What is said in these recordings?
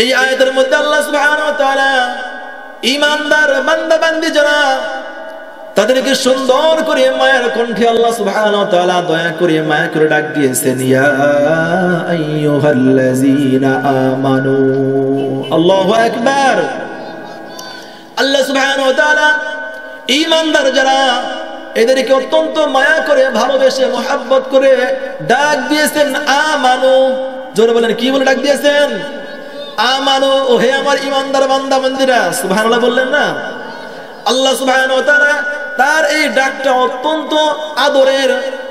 এই আয়াতের মধ্যে আল্লাহ সুবহানাহু ওয়া তাআলা ঈমানদার বান্দা বান্দি যারা তাদেরকে সুন্দর করে মায়ের কণ্ঠে আল্লাহ সুবহানাহু ওয়া তাআলা দয়া করে মায়া করে ডাক দিয়েছেন, ইয়া আইয়ুহাল্লাযীনা আমানু। আল্লাহু আকবার। আল্লাহ সুবহানাহু ওয়া তাআলা ঈমানদার যারা এদেরকে অত্যন্ত মায়া করে ভালোবেসে মোহাব্বত করে ডাক দিয়েছেন আমানু। জোরে বলেন, কি বলে ডাক দিয়েছেন? আমানু, ও হে আমার ঈমানদার বান্দা বান্দিরা। সুবহানাল্লাহ বললেন না? আল্লাহ সুবহানাহু ওয়া তাআলা তার এই ডাকটা অত্যন্ত আদরের।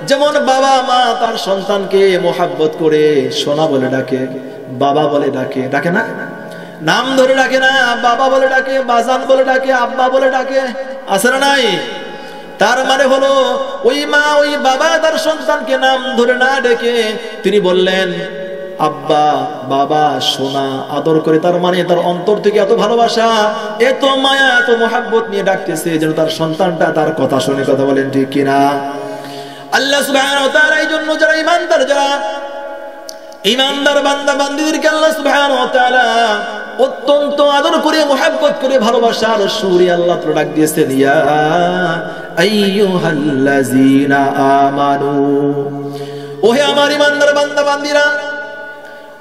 যেমন বাবা মা তার সন্তানকে মোহাব্বত করে সোনা বলে ডাকে, বাবা বলে ডাকে, ডাকে না? নাম ধরে ডাকে না, বাবা বলে ডাকে, বাজান বলে ডাকে, আব্বা বলে ডাকে, আছে না নাই? তার মানে হলো ওই মা ওই বাবা তার সন্তানকে নাম ধরে না ডেকে তিনি বললেন আব্বা, বাবা, সোনা আদর করে। তার মানে তার অন্তর থেকে এত ভালোবাসা, এত মায়া, এত মোহাব্বত নিয়ে ডাকতেছে যেন তার সন্তানটা তার কথা শুনে। কথা বলেন ঠিক কিনা? আল্লাহ সুবহানাহু ওয়া তাআলা এই জন্য যারা ঈমানদার, যারা ঈমানদার বান্দা বান্দীদেরকে আল্লাহ সুবহানাহু ওয়া তাআলা অত্যন্ত আদর করে মোহাব্বত করে ভালোবাসার সুরে আল্লাহ তো ডাক দিয়েছেন, ইয়া আইয়ুহাল্লাযীনা আমানু। ও হে আমার ঈমানদার বান্দা বান্দীরা,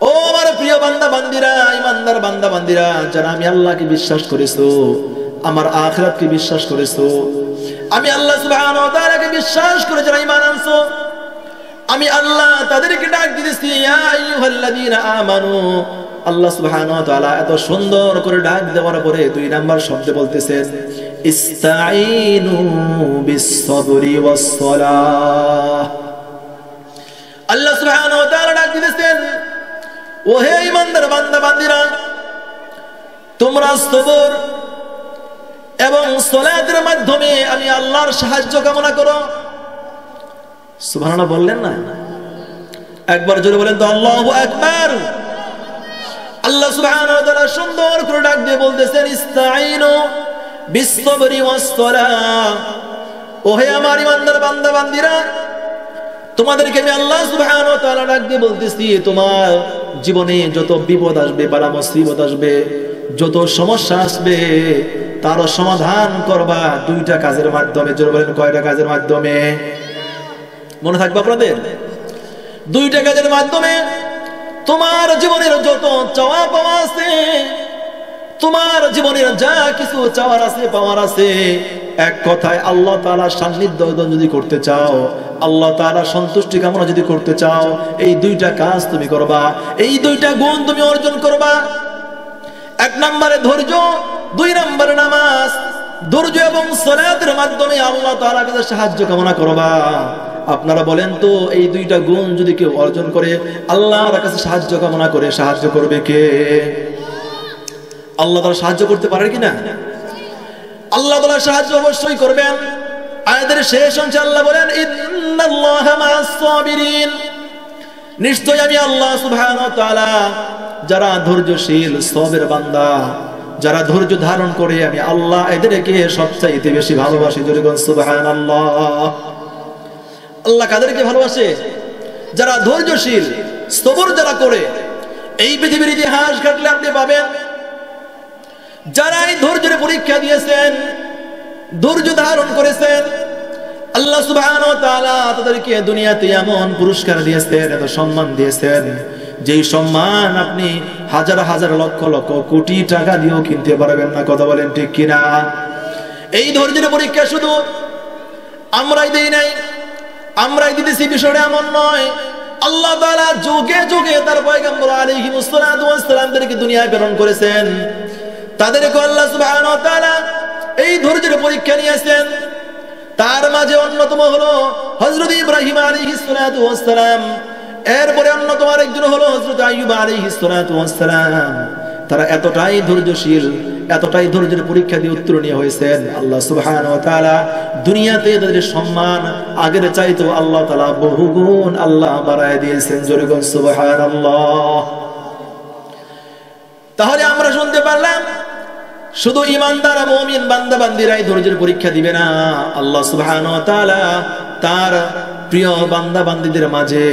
ও আমার প্রিয় বান্দা বান্দিরা, ঈমানদার বান্দা বান্দিরা যারা আমি আল্লাহকে বিশ্বাস করেছো, আমার আখিরাতকে বিশ্বাস করেছো, আমি আল্লাহ সুবহানাহু ওয়া তাআলাকে বিশ্বাস করে যারা ঈমান আনছো, আমি আল্লাহ তাদেরকে ডাক দিতেছি, ইয়া আইয়ুহাল্লাযীনা আমানু। আল্লাহ সুবহানাহু ওয়া তাআলা এত সুন্দর করে ডাক দেওয়ার পরে 2 নাম্বার শব্দে বলতেছেন, ইস্তাঈনু বিস-সাবরি ওয়াস-সালাহ। আল্লাহ সুবহানাহু ওয়া তাআলা ডাক দিতেছেন, ও হে ঈমানদার বান্দা বান্দিরা, তোমরা সবর এবং সালাতের মাধ্যমে আমি আল্লাহর সাহায্য কামনা করো। সুবহানাল্লাহ বললেন না? একবার জোরে বলেন তো, আল্লাহু আকবার। আল্লাহ সুবহানাহু ওয়া তাআলা সুন্দর করে ডাক দিয়ে বলতেছেন, ইস্তাঈনু বিস-সাবরি ওয়াস-সালাহ। ও হে আমার ঈমানদার বান্দা বান্দিরা, তোমাদেরকে আমি আল্লাহ সুবহানাহু ওয়া তাআলা ডাক দিয়ে বলতেছি, তোমার জীবনে যত বিপদ আসবে, বালা মুসিবত আসবে, যত সমস্যা আসবে, তার সমাধান করবা 2টা কাজের মাধ্যমে। জোরে বলেন, কয়টা কাজের মাধ্যমে? মনে থাকবে আপনাদের? 2টা কাজের মাধ্যমে তোমার জীবনের যত চাওয়া পাওয়া আছে, তোমার জীবনের যা কিছু চাওয়ার আছে পাওয়ার আছে, এক কথায় আল্লাহ তাআলার সান্নিধ্য যদি করতে চাও, আল্লাহ তাআলার সন্তুষ্টি কামনা যদি করতে চাও, এই 2টা কাজ তুমি করবা, এই 2টা গুণ তুমি অর্জন করবা। 1 নম্বরে ধৈর্য, 2 নম্বরে নামাজ। ধৈর্য এবং সালাতের মাধ্যমে আল্লাহ তাআলার কাছে সাহায্য কামনা করবা। আপনারা বলেন তো, এই 2টা গুণ যদি কেউ অর্জন করে, আল্লাহর কাছে সাহায্য কামনা করে, সাহায্য করবে কে? আল্লাহ তাআলা সাহায্য করতে পারে কিনা? আল্লাহ তাআলা সাহায্য অবশ্যই করবেন। আয়াতের শেষ অংশে আল্লাহ বলেন, ইন্নাল্লাহা মা'আস সাবিরিন। নিশ্চয় আমি আল্লাহ সুবহানাহু ওয়া তাআলা যারা ধৈর্যশীল সবের বান্দা, যারা ধৈর্য ধারণ করে, আমি আল্লাহ এদেরকে সবচাইতে বেশি ভালোবাসি। জোরে বলেন সুবহানাল্লাহ। আল্লাহ কাদেরকে ভালোবাসে? যারা ধৈর্যশীল, সবর যারা করে। এই পৃথিবীর ইতিহাস ঘাটলে আপনি পাবেন, যারা এই ধৈর্যের পরীক্ষা দিয়েছেন, ধৈর্য ধারণ করেছেন, আল্লাহ সুবহানাহু ওয়া তাআলা তাদেরকে দুনিয়াতে এমন পুরস্কার দিয়েছেন, এত সম্মান দিয়েছেন, যেই সম্মান আপনি হাজার হাজার লক্ষ লক্ষ কোটি টাকা দিয়েও কিনতে পারবেন না। কথা বলেন ঠিক কিনা? এই ধৈর্যের পরীক্ষা শুধু আমরাই দেই নাই, আমরাই দিতেছি বিষয়টা এমন নয়। আল্লাহ তাআলা যুগে যুগে তার পয়গম্বর আলাইহিস সালাতু ওয়াস সালামদেরকে দুনিয়ায় প্রেরণ করেছেন, তাদেরকে আল্লাহ সুবহানাহু ওয়া তাআলা এই ধৈর্যের পরীক্ষা নিয়েছেন। তার মাঝে অন্যতম হলো হযরত ইব্রাহিম আলাইহিস সালাতু ওয়াস সালাম, এরপরে অন্যতম আরেকজন হলো হযরত আইয়ুব আলাইহিস সালাতু ওয়াস সালাম। তারা এতটাই ধৈর্যশীল, এতটাই ধৈর্যের পরীক্ষা দিয়ে উত্তীর্ণ হয়েছেন, আল্লাহ সুবহানাহু ওয়া তাআলা দুনিয়াতে তাদের সম্মান আগের চাইতেও আল্লাহ তাআলা বহুগুণ আল্লাহ বাড়ায় দিয়েছেন। জোরে বলুন সুবহানাল্লাহ। তাহলে আমরা শুনতে পারলাম, শুধু ঈমানদার মুমিন বান্দা বান্দিরাই ধৈর্যের পরীক্ষা দিবে না, আল্লাহ সুবহানাহু ওয়া তাআলা তার প্রিয় বান্দা বান্দীদের মাঝে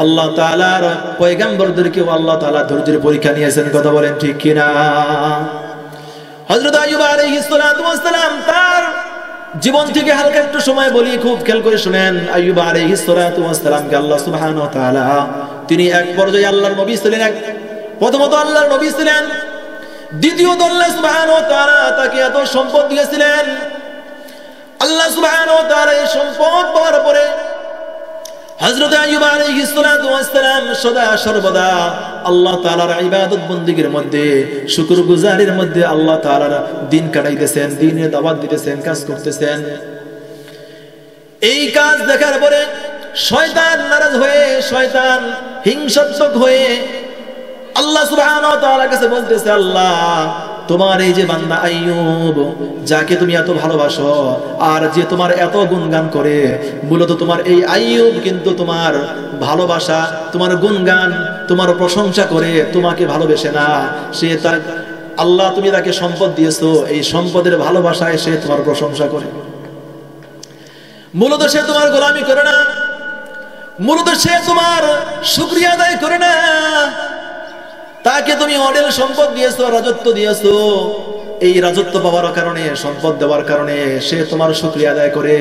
আল্লাহ তাআলার পয়গম্বরদেরকেও আল্লাহ তাআলা ধৈর্যের পরীক্ষা নিয়েছেন। কথা বলেন ঠিক কিনা? হযরত আইয়ুব আলাইহিস সালাতু ওয়াস সালাম তার জীবন থেকে হালকা একটু সময় বলি, খুব খেয়াল করে শুনেন। আইয়ুব আলাইহিস সালাতু ওয়াস সালামকে আল্লাহ সুবহানাহু ওয়া তাআলা, তিনি এক পর্যায়ে আল্লাহর নবী ছিলেন, প্রথমত আল্লাহর নবী ছিলেন, দ্বিতীয়ত আল্লাহ সুবহানাহু ওয়া তাআলা তাকে এত সম্পদ দিয়েছিলেন। আল্লাহ সুবহানাহু ওয়া তাআলা এই সম্পদ পাওয়ার পরে হযরত আইয়ুব আলাইহিস সালাতু ওয়াস সালাম সদা সর্বদা আল্লাহ তাআলার ইবাদত বন্দেগীর মধ্যে, শুকরগুজারির মধ্যে আল্লাহ তাআলার দিন কাটাইতেছেন, দ্বীনের দাওয়াত দিতেছেন, কাজ করতেছেন। এই কাজ দেখার পরে শয়তান নারাজ হয়ে, শয়তান হিংসাত্মক হয়ে আল্লাহ সুবহানাহু ওয়া তাআলার কাছে বলতেছে, আল্লাহ তোমার এই যে বান্দা আইয়ুব, যাকে তুমি এত ভালোবাসো আর যে তোমার এত গুণগান করে, মূলত তোমার এই আইয়ুব কিন্তু তোমার ভালোবাসা, তোমার গুণগান, তোমার প্রশংসা করে তোমাকে ভালোবেসে না। সে তার আল্লাহ তুমি তাকে সম্পদ দিয়েছো, এই সম্পদের ভালোবাসায় সে তোমার প্রশংসা করে। মূলত সে তোমার গোলামি করে না, মূলত সে তোমার শুকরিয়া আদায় করে না। তাকে তুমি অঢেল সম্পদ দিয়েছো, রাজত্ব দিয়েছো, এই রাজত্ব পাওয়ার কারণে, সম্পদ দেওয়ার কারণে সে তোমার শুকরিয়া আদায় করে।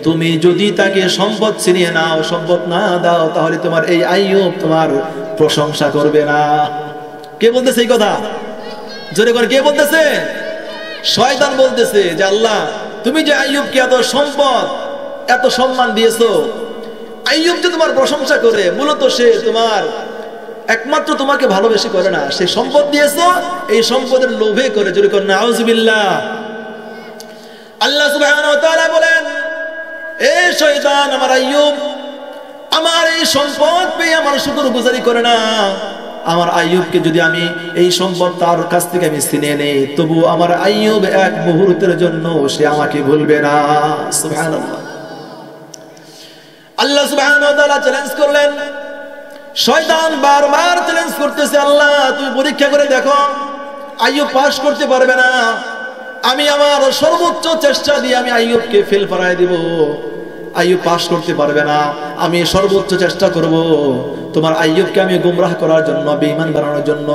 তুমি যদি তাকে সম্পদ ছিনিয়ে নাও, সম্পদ না দাও, তাহলে তোমার এই আইয়ুব তোমার প্রশংসা করবে না। কে বলতেছে এই কথা? জোরে করে কে বলতেছে? শয়তান বলতেছে যে আল্লাহ তুমি যে আইয়ুবকে এত সম্পদ, এত সম্মান দিয়েছো, আইয়ুব যে তোমার প্রশংসা করে, মূলত সে তোমার একমাত্র তোমাকে ভালোবেসে করে না, সে সম্পদ দিয়েছো এই সম্পদের লোভে করে। জোরে করে নাউযুবিল্লাহ। আল্লাহ সুবহানাহু ওয়া তাআলা বলেন, এ শয়তান, আমার আইয়ুব আমার এই সম্পদ পেয়ে আমার শুকরগুজারি করে না। আমার আইয়ুবকে যদি আমি এই সম্পদ তার কাছ থেকে আমি ছিনিয়ে নেই, তবু আমার আইয়ুব এক মুহূর্তের জন্য সে আমাকে ভুলবে না। সুবহানাল্লাহ। আল্লাহ সুবহানাহু ওয়া তাআলা চ্যালেঞ্জ করলেন। শয়তান বারবার চ্যালেঞ্জ করতেছে, আল্লাহ তুমি পরীক্ষা করে দেখো, আইয়ুব পাস করতে পারবে না। আমি আমার সর্বোচ্চ চেষ্টা দিয়ে আমি আইয়ুবকে ফেল করায় দিব। আইয়ুব পাস করতে পারবে না, আমি সর্বোচ্চ চেষ্টা করব তোমার আইয়ুবকে আমি গুমরাহ করার জন্য, বেঈমান বানানোর জন্য।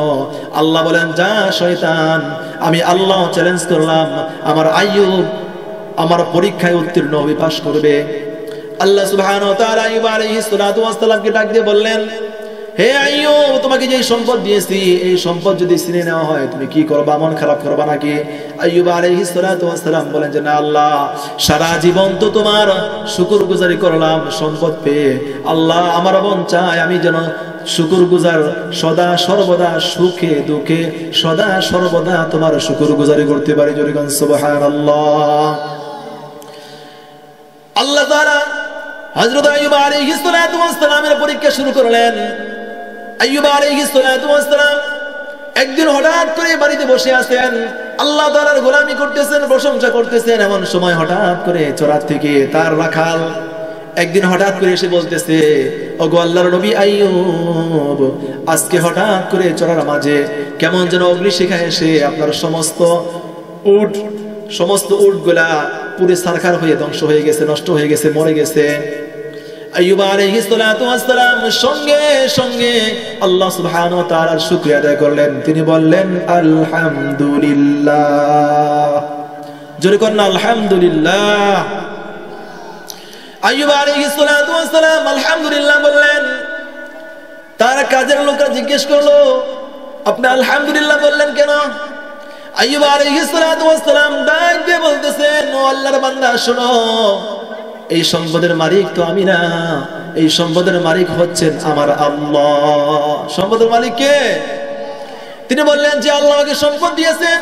আল্লাহ বলেন, যা শয়তান, আমি আল্লাহ চ্যালেঞ্জ করলাম, আমার আইয়ুব আমার পরীক্ষায় উত্তীর্ণ হবে, পাস করবে। আল্লাহ সুবহানাহু ওয়া তাআলা আইয়ুব আলাইহিস সালাতু ওয়াস সালামকে ডাক দিয়ে বললেন, হে আইয়ুব, তোমাকে যে সম্পদ দিয়েছি, এই সম্পদ যদি ছিনে নেওয়া হয় তুমি কি করবা? মন খারাপ করবা নাকি? আইয়ুব আলাইহিস সালাতু ওয়াস সালাম বলেন যে না আল্লাহ, সারা জীবন তো তোমার শুকরগুজারি করলাম সম্পদ পেয়ে, আল্লাহ আমার মন চায় আমি যেন শুকরগুজার, সদা সর্বদা সুখে দুঃখে সদা সর্বদা তোমার শুকরগুজারি করতে পারি। জোরে বলেন সুবহানাল্লাহ। আল্লাহ তাআলা হযরত আইয়ুব আলাইহিস সালাতু ওয়াস সালামের পরীক্ষা শুরু করলেন। আইয়ুব আলাইহিস সালাতু ওয়াস সালাম একদিন হঠাৎ করে বাড়িতে বসে আছেন, আল্লাহ তাআলার গোলামি করতেছেন, প্রশংসা করতেছেন। এমন সময় হঠাৎ করে চরাত থেকে তার রাখাল একদিন হঠাৎ করে এসে বলতেছে, ওগো আল্লাহর নবী আইয়ুব, আজকে হঠাৎ করে চরার মাঝে কেমন যেন অগ্নিশিখা এসে আপনার সমস্ত উটগুলা পুরে সারখার হয়ে ধ্বংস হয়ে গেছে, নষ্ট হয়ে গেছে, মরে গেছে। আইয়ুব আলাইহিস সালাতু ওয়াস সালাম সঙ্গে সঙ্গে আল্লাহ সুবহানাহু ওয়া তাআলার শুকরিয়া আদায় করলেন। তিনি বললেন আলহামদুলিল্লাহ। জোরে করুন আলহামদুলিল্লাহ। আইয়ুব আলাইহিস সালাতু ওয়াস সালাম আলহামদুলিল্লাহ বললেন। তার কাজের লোকরা জিজ্ঞেস করলো, আপনি আলহামদুলিল্লাহ বললেন কেন? আইয়ুব আলাইহিস সালাতু ওয়াস সালাম ডাক দিয়ে বলতেছেন, ও আল্লাহর বান্দা শোনো, এই সম্পদের মালিক তো আমি না, এই সম্পদের মালিক হচ্ছেন আমার আল্লাহ। সম্পদের মালিক কে? তিনি বললেন যে আল্লাহ আমাকে সম্পদ দিয়েছেন,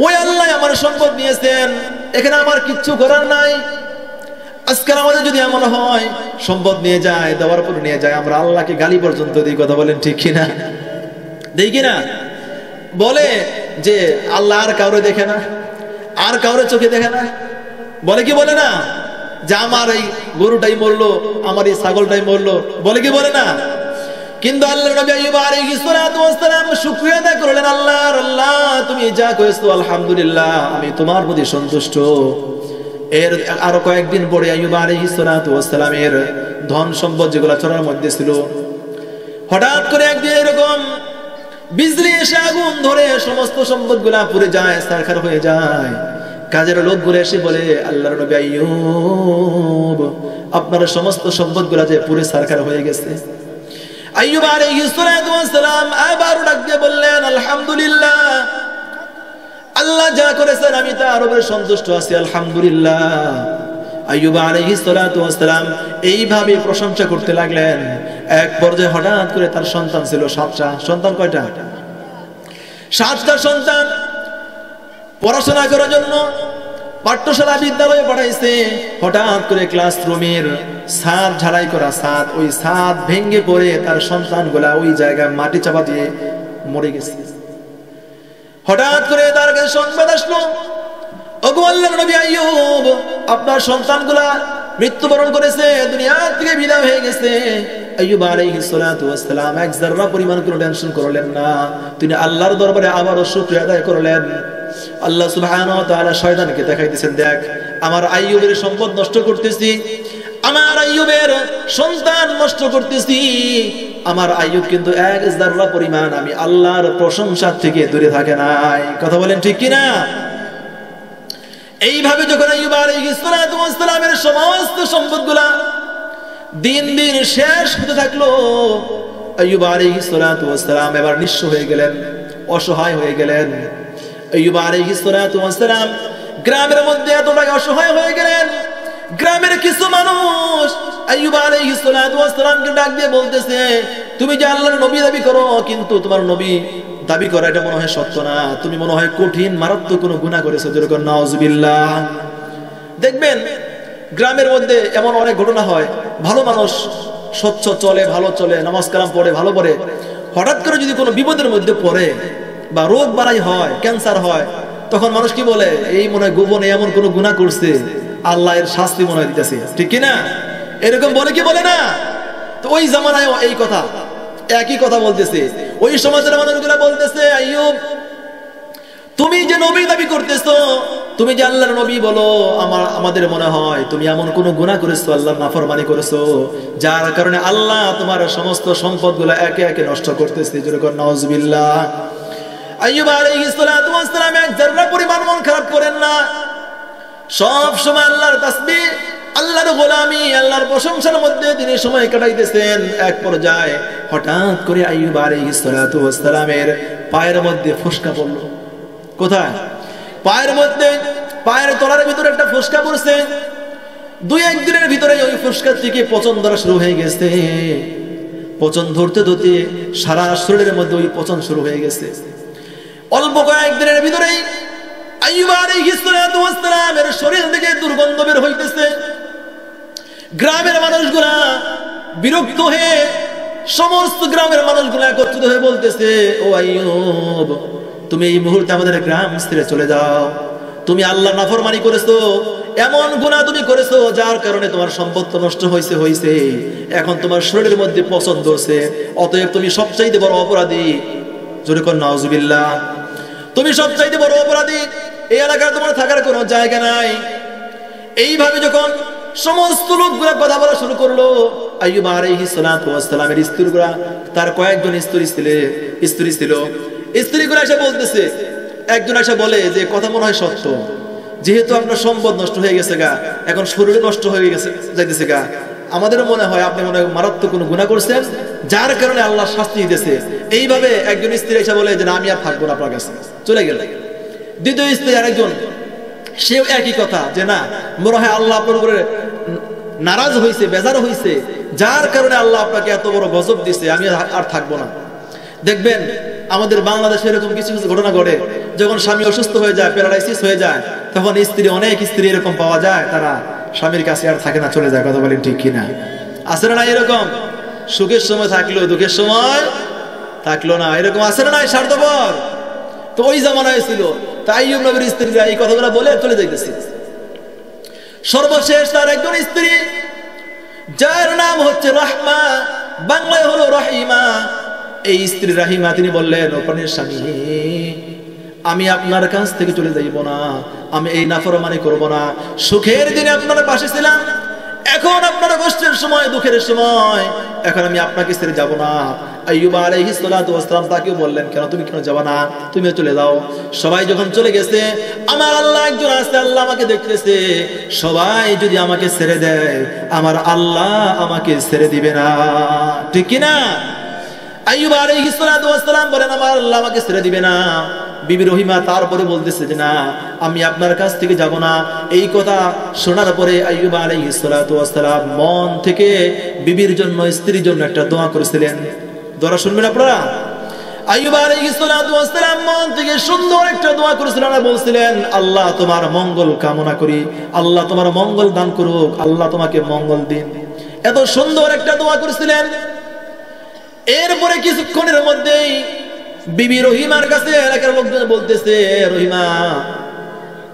ওই আল্লাহ আমার সম্পদ দিয়েছেন, এখানে আমার কিচ্ছু করার নাই। আজকাল আমাদের যদি এমন হয় সম্পদ নিয়ে যায়, দেওয়ার পর নিয়ে যায়, আমরা আল্লাহকে গালি পর্যন্ত দিই। কথা বলেন ঠিক কিনা? দেই কিনা? বলে যে আল্লাহ আর কাউরে দেখে না, আর কাউরে চোখে দেখে না, বলে কি বলে না? যে আমার এই গরুটাই মরলো, আমার এই ছাগলটাই মরলো, বলে কি বলে না? কিন্তু আল্লাহর নবী আইয়ুব আলাইহিস সালাতু ওয়াস সালাম শুকরিয়া আদায় করলেন, আল্লাহ তুমি যা করেছো আলহামদুলিল্লাহ, আমি তোমার প্রতি সন্তুষ্ট। এর আরো কয়েকদিন পরে আইয়ুব আলাইহিস সালাতু ওয়াস সালামের ধন সম্পদ যেগুলো চড়ার মধ্যে ছিল, হঠাৎ করে একদিন এরকম বিজলি এসে আগুন ধরে সমস্ত সম্পদ গুলা পুড়ে যায়, ছারখার হয়ে যায়। কাজের লোকগুলো এসে বলে, আল্লাহর নবী আইয়ুব, আপনার সমস্ত সম্পদ গুলা যে পুড়ে ছারখার হয়ে গেছে। আইয়ুব আলাইহিস সালাতু ওয়াস সালাম আবার ডাক দিয়ে বললেন, আলহামদুলিল্লাহ, আল্লাহ যা করেছেন আমি তার উপরে সন্তুষ্ট আছি, আলহামদুলিল্লাহ। আইয়ুব আলাইহিস সালাতু ওয়াস সালাম এইভাবে প্রশংসা করতে লাগলেন। এক পর্যায়ে হঠাৎ করে তার সন্তান ছিল 7টা। সন্তান কয়টা? 7টা সন্তান। পড়াশোনা করার জন্য পাঠ্যশালা বিদ্যালয়ে পাঠাইছে। হঠাৎ করে ক্লাসরুমের ছাদ ঝালাই করা ছাদ, ওই ছাদ ভেঙে পড়ে তার সন্তানগুলা ওই জায়গায় মাটি চাপা দিয়ে মরে গেছে। হঠাৎ করে তার কাছে সংবাদ আসলো, ওগো আল্লাহর নবী আইয়ুব, আপনার সন্তানগুলা মৃত্যুবরণ করেছে, দুনিয়া থেকে বিদায় হয়ে গেছে। আইয়ুব আলাইহিস সালাতু ওয়াস সালাম এক যারা পরিমাণ কোনো টেনশন করলেন না। তিনি আল্লাহর দরবারে আবারও শুকরিয়া আদায় করলেন। আল্লাহ সুবহানাহু ওয়া তাআলা শয়তানকে দেখাইতেছেন, দেখ আমার আইয়ুবের সম্পদ নষ্ট করতেছি, আমার আইয়ুবের সন্তান নষ্ট করতেছি। আমার আইয়ুব কিন্তু এক যারা পরিমাণ আমি আল্লাহর প্রশংসা থেকে দূরে থাকে নাই। কথা বলেন ঠিক কিনা? এইভাবে যখন আইয়ুব আলাইহিস সালাতু ওয়াস সালামের সমস্ত সম্পদগুলা দিন দিন শেষ হতে থাকলো, আইয়ুব আলাইহিস সালাতু ওয়াস সালাম এবার নিঃস্ব হয়ে গেলেন, অসহায় হয়ে গেলেন। আইয়ুব আলাইহিস সালাতু ওয়াস সালাম গ্রামের মধ্যে এতটাই অসহায় হয়ে গেলেন, গ্রামের কিছু মানুষ আইয়ুব আলাইহিস সালাতু ওয়াস সালামকে ডাক দিয়ে বলতেছে, তুমি যে আল্লাহর নবী দাবি করো, কিন্তু তোমার নবী দাবি করা এটা মনে হয় সত্য না, তুমি মনে হয় কঠিন মারাত্মক কোনো গুনাহ করেছো, যেরকম নাউজুবিল্লাহ। দেখবেন গ্রামের মধ্যে এমন অনেক ঘটনা হয়, ভালো মানুষ স্বচ্ছ চলে, ভালো চলে, নামাজ কালাম পড়ে, ভালো পড়ে, হঠাৎ করে যদি কোনো বিপদের মধ্যে পড়ে বা রোগ বাড়াই হয়, ক্যান্সার হয়, তখন মানুষ কি বলে, এই মনে হয় গোপনে এমন কোনো গুনাহ করছে, আল্লাহ এর শাস্তি মনে হয় দিতেছে, ঠিক কিনা? এরকম বলে কি বলে না? তো ওই জামানায় এই কথা, একই কথা বলতেছে ওই সমাজের মানুষগুলা বলতেছে, আইয়ুব তুমি যে নবী দাবি করতেছো, তুমি যে আল্লাহর নবী বলো, আমাদের মনে হয় তুমি এমন কোন গুনাহ করেছো, আল্লাহর নাফরমানি করেছো, যার কারণে আল্লাহ তোমার সমস্ত সম্পদগুলো একে একে নষ্ট করতেছে, যেরকম নাউজুবিল্লাহ। আইয়ুব আলাইহিস সালাতু ওয়াস সালাম এক যারা পরিমাণ মন খারাপ করেন না, সব সময় আল্লাহর তাসবিহ, আল্লাহর গোলামি, আল্লাহর প্রশংসার মধ্যে তিনি সময় কাটাইতেছেন। এক পর্যায়ে হঠাৎ করে আইয়ুব আলাইহিস সালাতু ওয়াস সালামের পায়ের মধ্যে ফোসকা পড়ল। কোথায়? পায়ের মধ্যে, পায়ের তলার ভিতরে একটা ফোসকা পড়ছে। 2-1 দিনের ভিতরে ওই ফোসকা থেকে পচন ধরা শুরু হয়ে গেছে। পচন ধরতে ধরতে সারা শরীরের মধ্যে ওই পচন শুরু হয়ে গেছে। অল্প কয়েক দিনের ভিতরেই আইয়ুব আলাইহিস সালাতু ওয়াস সালামের শরীর থেকে দুর্গন্ধ বের হইতেছে। গ্রামের মানুষগুলা বিরক্ত হয়ে, সমস্ত গ্রামের মানুষগুলা একত্রিত হয়ে বলতেছে, ও আইয়ুব, তুমি এই মুহূর্তে আমাদের গ্রাম ছেড়ে চলে যাও, তুমি আল্লাহ নাফরমানি করেছো, এমন গুনাহ তুমি করেছো যার কারণে তোমার সম্পদ নষ্ট হয়েছে, এখন তোমার শরীরের মধ্যে পচন ধরছে, অতএব তুমি সবচাইতে বড় অপরাধী। জোরে কর নাউজুবিল্লাহ। তুমি সবচাইতে বড় অপরাধী, এই এলাকায় তোমার থাকার কোনো জায়গা নাই। এইভাবে যখন সমস্ত লোকগুলা কথা বলা শুরু করলো, আইয়ুব আলাইহিস সালাতু ওয়াস সালামের স্ত্রীগুলা, তার কয়েকজন স্ত্রী ছিল, স্ত্রীগুলা এসে বলতেছে, একজন এসে বলে যে কথা মনে হয় সত্য, যেহেতু আপনার সম্পদ নষ্ট হয়ে গেছে গা, এখন শরীর নষ্ট হয়ে গেছে যাইতেছে গা, আমাদেরও মনে হয় আপনি মনে হয় মারাত্মক কোনো গুনাহ করছেন, যার কারণে আল্লাহ শাস্তি দিতেছে। এইভাবে একজন স্ত্রী এসে বলে যে না, আমি আর থাকবো না আপনার কাছে, চলে গেল। দ্বিতীয় স্ত্রী আরেকজন, সেও একই কথা, যে না, মনে হয় আল্লাহ আপনার উপরে নারাজ হয়েছে, বেজার হয়েছে, যার কারণে আল্লাহ আপনাকে এত বড় গজব দিছে, আমি আর থাকবো না। দেখবেন আমাদের বাংলাদেশে এরকম কিছু কিছু ঘটনা ঘটে, যখন স্বামী অসুস্থ হয়ে যায়, প্যারালাইসিস হয়ে যায়, তখন অনেক স্ত্রী এরকম পাওয়া যায়, তারা স্বামীর কাছে আর থাকে না, চলে যায়। কথা বলেন ঠিক কিনা? আছে না এরকম? সুখের সময় থাকলো, দুঃখের সময় থাকলো না, এরকম আছে না স্বার্থপর? তো ওই জামানায় ছিল। তাই আইয়ুব নবীর স্ত্রীরা এই কথাগুলো বলে চলে যাইতেছে। সর্বশেষ তার একজন স্ত্রী, যার নাম হচ্ছে রাহমা, বাংলায় হলো রহিমা, এই স্ত্রী রাহিমা, তিনি বললেন, ও প্রাণের স্বামী, আমি আপনার কাছ থেকে চলে যাইব না, আমি এই নাফরমানি করব না। সুখের দিনে আপনার পাশে ছিলাম, এখন আপনার কষ্টের সময়, দুঃখের সময়, এখন আমি আপনাকে ছেড়ে যাব না। আইয়ুব আলাইহিস সালাতু ওয়াস সালাম তাকেও বললেন, কেন তুমি কেন যাবা না, তুমিও চলে যাও। সবাই যখন চলে গেছে, আমার আল্লাহ একজন আছে, আল্লাহ আমাকে দেখতেছে। সবাই যদি আমাকে ছেড়ে দেয়, আমার আল্লাহ আমাকে ছেড়ে দিবে না, ঠিক কি না? আইয়ুব আলাইহিস সালাতু ওয়াস সালাম বলেন, আমার আল্লাহ আমাকে ছেড়ে দিবে না। বিবি রহিমা তারপরে বলতেছে যে না, আমি আপনার কাছ থেকে যাব না। এই কথা শোনার পরে আইয়ুব আলাইহিস সালাতু ওয়াস সালাম মন থেকে বিবির জন্য, স্ত্রীর জন্য একটা দোয়া করেছিলেন। দোয়া শুনবেন আপনারা। আইয়ুব আলাইহিস সালাতু ওয়াস সালাম মন থেকে সুন্দর একটা দোয়া করেছিলেন আর বলছিলেন, আল্লাহ তোমার মঙ্গল কামনা করি, আল্লাহ তোমার মঙ্গল দান করুক, আল্লাহ তোমাকে মঙ্গল দিন। এত সুন্দর একটা দোয়া করেছিলেন। এরপরে কিছুক্ষণের মধ্যেই বিবি রহিমার কাছে এলাকার লোকজন বলতেছে, রহিমা,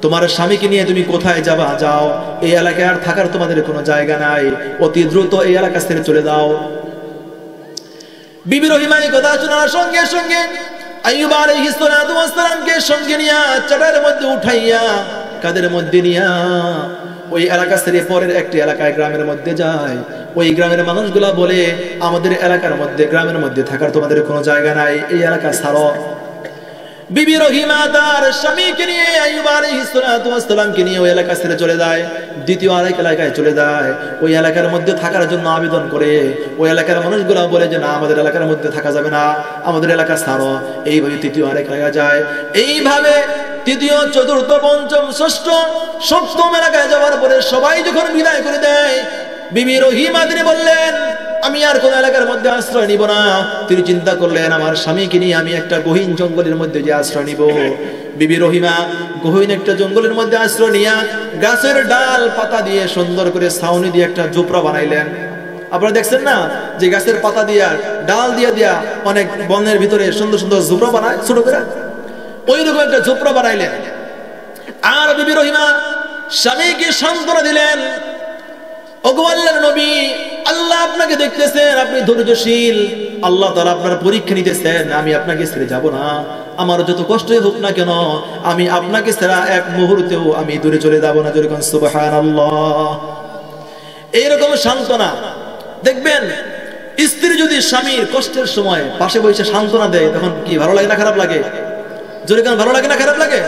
তোমার স্বামীকে নিয়ে তুমি কোথায় যাবা? যাও, এই এলাকায় আর থাকার তোমাদের কোনো জায়গা নাই, অতি দ্রুত এই এলাকা ছেড়ে চলে যাও। বিবি রহিমা এই কথা শোনার সঙ্গে সঙ্গে আইয়ুব আলাইহিস সালাতু ওয়াস সালামকে সঙ্গে নিয়া চাটার মধ্যে উঠাইয়া, কাদের মধ্যে নিয়া ওই এলাকা ছেড়ে পরের একটি এলাকায়, গ্রামের মধ্যে যায়। ওই গ্রামের মানুষগুলা বলে, আমাদের এলাকার মধ্যে, গ্রামের মধ্যে থাকার তোমাদের কোনো জায়গা নাই, এই এলাকা ছাড়ো। বিবি রহিমা তার স্বামীকে নিয়ে, আইয়ুব আলাইহিস সালাতু ওয়াস সালামকে নিয়ে ওই এলাকা ছেড়ে চলে যায়। দ্বিতীয় আরেক এলাকায় চলে যায়। ওই এলাকার মধ্যে থাকার জন্য আবেদন করে। ওই এলাকার মানুষগুলা বলে যে না, আমাদের এলাকার মধ্যে থাকা যাবে না, আমাদের এলাকা ছাড়ো। এইভাবে তৃতীয় আরেক এলাকায় যায়। এইভাবে তৃতীয়, চতুর্থ, পঞ্চম, ষষ্ঠ, সপ্তম এলাকায় যাওয়ার পরে সবাই যখন বিদায় করে দেয়, বিবি রহিমা তিনি বললেন, আমি আর কোন এলাকার মধ্যে আশ্রয় নিব না। তিনি চিন্তা করলেন, আমার স্বামীকে নিয়ে আমি একটা গহীন জঙ্গলের মধ্যে যে আশ্রয় নিব। বিবি রহিমা গহীন একটা জঙ্গলের মধ্যে আশ্রয় নিয়া গাছের ডাল পাতা দিয়ে সুন্দর করে ছাউনি দিয়ে একটা ঝোপড়া বানাইলেন। আপনারা দেখছেন না যে গাছের পাতা দিয়া, ডাল দিয়া দিয়া অনেক বনের ভিতরে সুন্দর সুন্দর ঝোপড়া বানায় ছোট করে, ওইরকম একটা ঝোপড়া বানাইলেন। আর বিবি রহিমা স্বামীকে সান্ত্বনা দিলেন, ওগো আল্লাহর নবী, আল্লাহ আপনাকে দেখতেছেন, আপনি ধৈর্যশীল, আল্লাহ তাআলা আপনার পরীক্ষা নিতেছেন, আমি আপনাকে ছেড়ে যাব না। আমার যত কষ্টই হোক না কেন, আমি আপনাকে ছাড়া এক মুহূর্তেও আমি দূরে চলে যাব না। যেরকম সুবহানাল্লাহ, এইরকম সান্ত্বনা দেখবেন। স্ত্রী যদি স্বামীর কষ্টের সময় পাশে বসে সান্ত্বনা দেয়, তখন কি ভালো লাগে না খারাপ লাগে? যেরকম ভালো লাগে না খারাপ লাগে?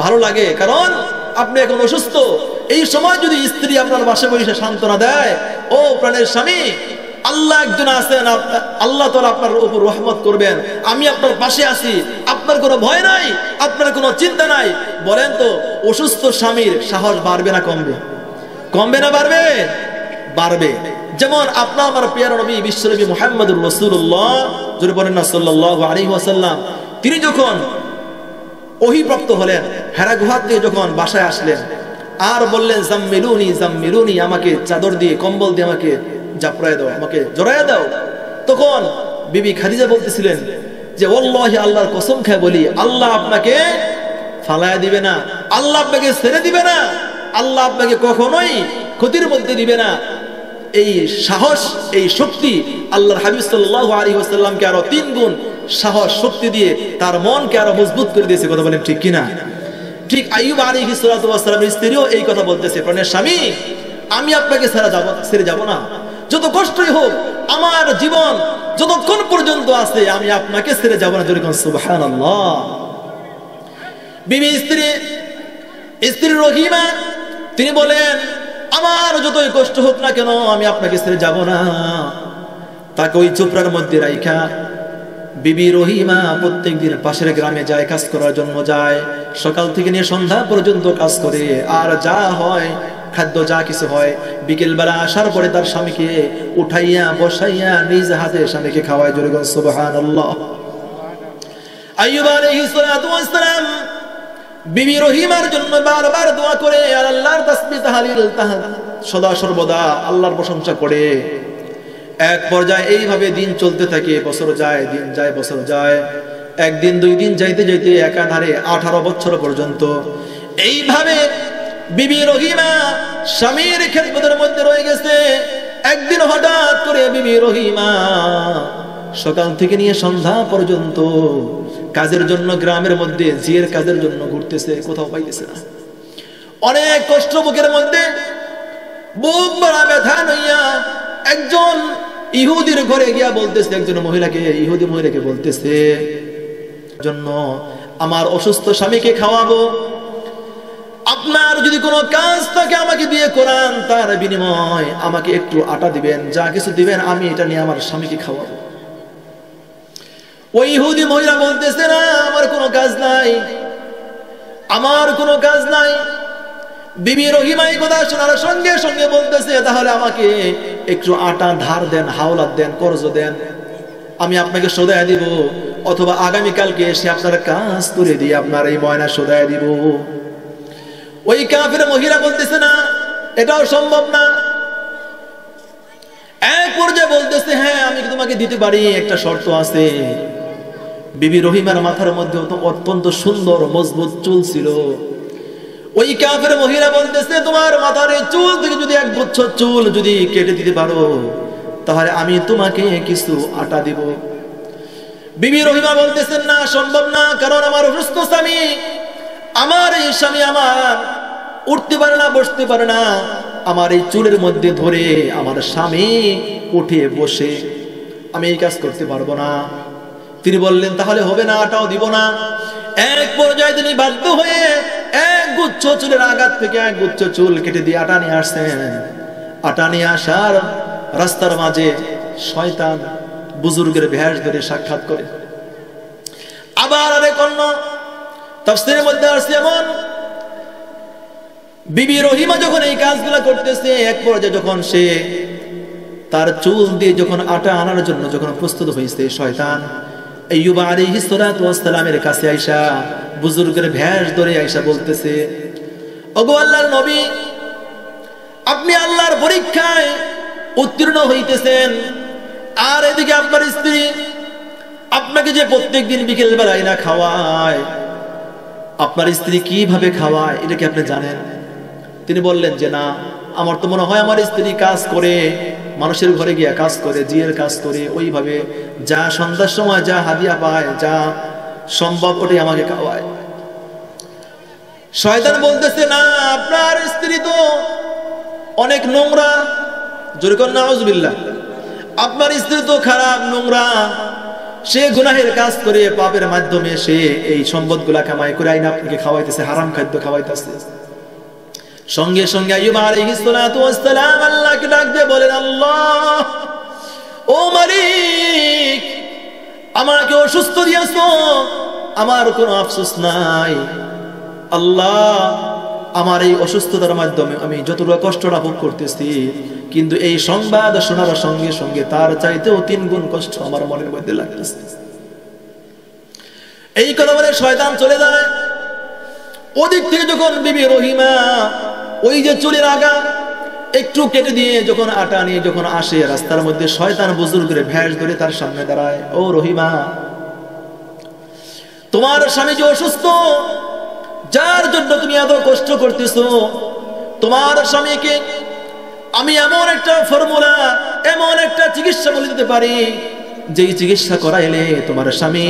ভালো লাগে, কারণ আপনি এখন অসুস্থ। এই সময় যদি স্ত্রী আপনার পাশে বসে সান্ত্বনা দেয়, ও প্রাণের স্বামী, আল্লাহ একজন আছেন, আল্লাহ তাআলা আপনার উপর রহমত করবেন, আমি আপনার পাশে আছি, আপনার কোনো ভয় নাই, আপনার কোনো চিন্তা নাই। বলেন তো, অসুস্থ স্বামীর সাহস বাড়বে না কমবে? কমবে না বাড়বে? বাড়বে। যেমন আপনার আমার প্রিয় নবী বিশ্বনবী মুহাম্মদুর রাসূলুল্লাহ, যিনি বলেন না সাল্লাল্লাহু আলাইহি ওয়াসাল্লাম, তিনি যখন ওহীপ্রাপ্ত হলেন, হেরা গুহা থেকে যখন বাসায় আসলেন আর বললেন, জাম্মিলুনি জাম্মিলুনি, আমাকে চাদর দিয়ে, কম্বল দিয়ে আমাকে জাপড়ায় দাও, আমাকে জড়ায় দাও। তখন বিবি খাদিজা বলতেছিলেন যে, ওয়াল্লাহি, আল্লাহর কসম খেয়ে বলি, আল্লাহ আপনাকে ফালায়া দিবে না, আল্লাহ আপনাকে ছেড়ে দিবে না, আল্লাহ আপনাকে কখনোই ক্ষতির মধ্যে দিবে না। এই সাহস, এই শক্তি আল্লাহর হাবিব সাল্লাল্লাহু আলাইহি ওয়াসাল্লামকে আরো 3 গুণ সাহস, শক্তি দিয়ে তার মনকে আরো মজবুত করে দিয়েছে। কথা বলেন ঠিক কিনা? ঠিক আইয়ুব আলাইহিস সালাতু ওয়াস সালামের স্ত্রীও এই কথা বলতেছে, প্রাণের স্বামী, আমি আপনাকে ছেড়ে যাব না, যত কষ্টই হোক, আমার জীবন যতক্ষণ পর্যন্ত আছে আমি আপনাকে ছেড়ে যাব না। যেরকম সুবহানাল্লাহ। বিবি স্ত্রী রহিমা তিনি বলেন, আমার যতই কষ্ট হোক না কেন, আমি আপনাকে ছেড়ে যাব না। তাকে ওই চোপড়ার মধ্যে রাইখা বিবি রহিমা প্রত্যেকদিন পাশের গ্রামে যায়, কাজ করার জন্য যায়। সকাল থেকে নিয়ে সন্ধ্যা পর্যন্ত কাজ করে, আর যা হয় খাদ্য যা কিছু হয়, বিকেল বেলা আসার পরে তার স্বামীকে উঠাইয়া বসাইয়া নিজ হাতে স্বামীকে খাওয়ায়। জোরে বলেন সুবহানাল্লাহ। আইয়ুব আলাইহিস সালাতু ওয়াস সালাম বিবি রহিমার জন্য বারবার দোয়া করে, আর আল্লাহর তাসবিহ তাহলিল সদা সর্বদা আল্লাহর প্রশংসা করে। এক পর্যায়ে এইভাবে দিন চলতে থাকে, বছর যায়, দিন যায়, বছর যায়। একদিন, 2 দিন যাইতে যাইতে একাধারে 18 বছর পর্যন্ত এইভাবে বিবি রহিমা স্বামীর খেদমতের মধ্যে রয়ে গেছে। একদিন হঠাৎ করে বিবি রহিমা সকাল থেকে নিয়ে সন্ধ্যা পর্যন্ত কাজের জন্য গ্রামের মধ্যে জিয়ের কাজের জন্য ঘুরতেছে, কোথাও পাইতেছে না। অনেক কষ্ট বুকের মধ্যে। বুক ভরা ব্যথা লইয়া একজন ইহুদির ঘরে গিয়া বলতেছে, একজন মহিলাকে, ইহুদি মহিলাকে বলতেছে, জন্য আমার অসুস্থ স্বামীকে খাওয়াবো, আপনার যদি কোনো কাজ থাকে আমাকে দিয়ে করান, তার বিনিময় আমাকে একটু আটা দিবেন, যা কিছু দিবেন আমি এটা নিয়ে আমার স্বামীকে খাওয়াবো। ওই ইহুদি মহিলা বলতেছে, না আমার কোনো কাজ নাই, আমার কোনো কাজ নাই। বিবি রহিমা এই কথা শোনার সঙ্গে সঙ্গে বলতেছে, তাহলে আমাকে একটু আটা ধার দেন, হাওলাত দেন, কর্জ দেন, আমি আপনাকে সদায় দিব, অথবা আগামীকালকে এসে আপনার কাজ করে দিয়ে আপনার এই ময়না সদায় দিব। ওই কাফের মহিলা বলতেছে, না এটাও সম্ভব না। এক পর্যায়ে বলতেছে, হ্যাঁ আমি তোমাকে দিতে পারি, একটা শর্ত আছে। বিবি রহিমার মাথার মধ্যে অত্যন্ত সুন্দর মজবুত চুল ছিল। ওই কাফের মহিলা বলতেছে, তোমার মাথার চুল থেকে যদি এক গুচ্ছ চুল যদি কেটে দিতে পারো, তাহলে আমি তোমাকে কিছু আটা দিব। বিবি রহিমা বলতেছেন, না সম্ভব না, কারণ আমার অসুস্থ স্বামী, আমার এই স্বামী আমার উঠতে পারে না, বসতে পারে না, আমার এই চুলের মধ্যে ধরে আমার স্বামী উঠে বসে, আমি এই কাজ করতে পারবো না। তিনি বললেন, তাহলে হবে না, আটাও দিব না। এক পর্যায়ে তিনি বাধ্য হয়ে এক গুচ্ছ চুলের আঘাত থেকে এক গুচ্ছ চুল কেটে দিয়ে আটা নিয়ে আসছেন। আটা নিয়ে আসার রাস্তার মাঝে শয়তান বুজুর্গের ভেষ ধরে সাক্ষাৎ করে। আবার আরেক অন্য তাফসীরের মধ্যে আসছে এমন, বিবি রহিমা যখন এই কাজগুলো করতেছে, এক পর্যায়ে যখন সে তার চুল দিয়ে যখন আটা আনার জন্য যখন প্রস্তুত হয়েছে, শয়তান আইয়ুব আলাইহিস সালাতু ওয়াস সালামের কাছে আয়েশা বুজুর্গের ভেষ ধরে আয়েশা বলতেছে, ওগো আল্লাহর নবী, আপনি আল্লাহর পরীক্ষায় উত্তীর্ণ হইতেছেন, আর এদিকে আপনার স্ত্রী আপনাকে যে প্রত্যেকদিন বিকেল বেলায় না খাওয়ায়, আপনার স্ত্রী কিভাবে খাওয়ায় এটা কি আপনি জানেন? তিনি বললেন যে, না, আমার তো মনে হয় আমার স্ত্রী কাজ করে, মানুষের ঘরে গিয়ে কাজ করে, জিয়ের কাজ করে, ওইভাবে যা সন্ধ্যার সময় যা হাদিয়া পায়, যা সম্ভব ওটাই আমাকে খাওয়ায়। শয়তান বলতেছে, না, আপনার স্ত্রী তো অনেক নোংরা, জোরে কর নাউজুবিল্লাহ, আপনার স্ত্রী তো খারাপ, নোংরা, সে গুনাহের কাজ করে পাপের মাধ্যমে সে এই সম্পদগুলা কামাই করে আইনা আপনাকে খাওয়াইতেছে, হারাম খাদ্য খাওয়াইতেছে। সঙ্গে সঙ্গে আইয়ুব আলাইহিস সালাতু ওয়াস সালাম আল্লাহকে ডাক দিয়ে বলেন, আল্লাহ, ও মালিক, আমাকে অসুস্থ দিয়েছো, আমার কোনো আফসোস নাই। আল্লাহ, আমার এই অসুস্থতার মাধ্যমে আমি যতটা কষ্টটা ভোগ করতেছি, কিন্তু এই সংবাদ শোনার সঙ্গে সঙ্গে তার চাইতেও 3 গুণ কষ্ট আমার মনের মধ্যে লাগতেছে। এই কথা বলে শয়তান চলে যায়। ওদিক থেকে যখন বিবি রহিমা ওই যে চুলের আগা একটু কেটে দিয়ে যখন আটা নিয়ে যখন আসে, রাস্তার মধ্যে শয়তান বুজুর্গের ভেষ ধরে তার সামনে দাঁড়ায়, ও রহিমা, তোমার স্বামী যে অসুস্থ, যার জন্য তুমি এত কষ্ট করতেছো, তোমার স্বামীকে আমি এমন একটা ফর্মুলা, এমন একটা চিকিৎসা বলে দিতে পারি, যেই চিকিৎসা করাইলে তোমার স্বামী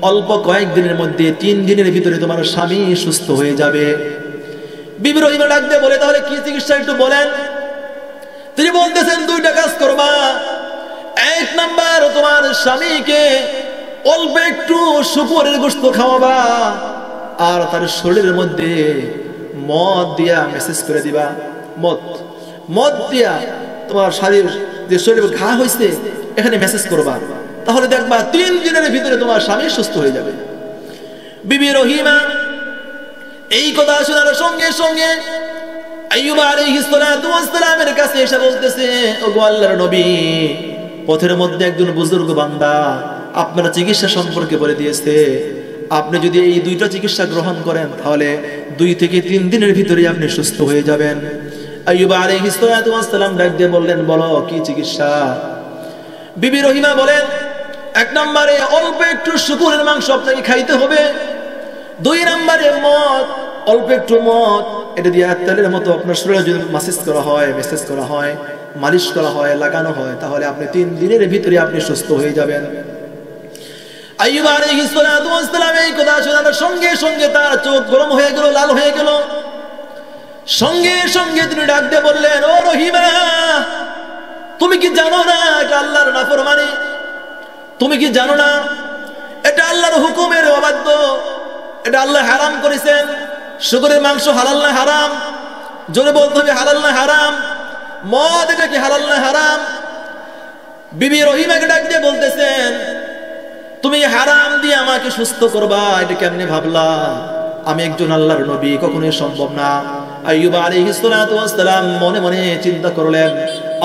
অল্প কয়েকদিনের মধ্যে, 3 দিনের ভিতরে তোমার স্বামী সুস্থ হয়ে যাবে। বিবি রহিমা ডাক দিয়ে বলে, তাহলে কি চিকিৎসা একটু বলেন। তিনি বলতেছেন, 2টা কাজ করবা। 1 নাম্বার, তোমার স্বামীকে অল্প একটু শুকরের গোশত খাওয়াবা, আর তার শরীরের মধ্যে মদ দিয়া মেসেজ করে দিবা। মদ দিয়া তোমার যে শরীরে ঘা হয়েছে এখানে মেসেজ করবা, তাহলে দেখবা 3 দিনের ভিতরে তোমার স্বামী সুস্থ হয়ে যাবে। বিবি রহিমা এই কথা শোনার সঙ্গে সঙ্গে আইয়ুব আলাইহিস সালাতু ওয়াস সালামের কাছে এসে বলতেছে, ওগো আল্লাহর নবী, পথের মধ্যে একজন বুজুর্গ বান্দা আপনার চিকিৎসা সম্পর্কে বলে দিয়েছে, আপনি যদি এই 2টা চিকিৎসা গ্রহণ করেন, তাহলে 2 থেকে 3 দিনের ভিতরে আপনি সুস্থ হয়ে যাবেন। আইয়ুব আলাইহিস সালাতু ওয়াস সালাম ডাক দিয়ে বললেন, বলো কি চিকিৎসা? বিবি রহিমা বলেন, 1 নম্বরে অল্প একটু শুকরের মাংস আপনাকে খাইতে হবে। 2 নম্বরে মদ, অল্প একটু মদ, এটা দিয়ে তেলের মতো আপনার শরীরে যদি মাসাজ করা হয়, মালিশ করা হয়, লাগানো হয়, তাহলে আপনি 3 দিনের ভিতরে আপনি সুস্থ হয়ে যাবেন। আইয়ুব আলাইহিস সালাতু ওয়াস সালাম এই কথা শোনার সঙ্গে সঙ্গে তার চোখ গরম হয়ে গেল, লাল হয়ে গেল। সঙ্গে সঙ্গে তিনি ডাক দিয়ে বললেন, ও রহিমা, তুমি কি জানো না এটা আল্লাহর নাফরমানি? তুমি কি জানো না এটা আল্লাহর হুকুমের অবাধ্য? এটা আল্লাহ হারাম করেছেন। শুকরের মাংস হালাল না হারাম? জোরে বলতে হবে, হালাল না হারাম? মদ এটা কি হালাল না হারাম? বিবি রহিমাকে ডাক দিয়ে বলতেছেন, তুমি হারাম দিয়ে আমাকে সুস্থ করবা, এটা কেমনে ভাবলা? আমি একজন আল্লাহর নবী, কখনোই সম্ভব না। আইয়ুব আলাইহিস সালাতু ওয়াস সালাম মনে মনে চিন্তা করলেন,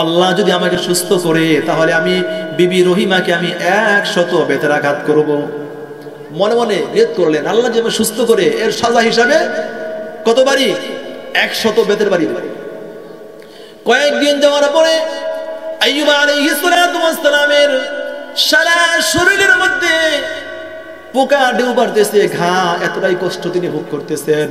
আল্লাহ যদি আমাকে সুস্থ করে তাহলে আমি বিবি রহিমাকে আমি 100 বেতের আঘাত করব। মনে মনে নিয়ত করলেন, আল্লাহ যদি আমাকে সুস্থ করে এর সাজা হিসাবে কত বাড়ি? 100 বেতের বাড়ি। কয়েকদিন যাওয়ার পরে আইয়ুব আলাইহিস সালাতু ওয়াস সালামের সারা শরীরের মধ্যে পোকা ঢেউ পারতেছে, ঘা, এতটাই কষ্ট তিনি ভোগ করতেছেন।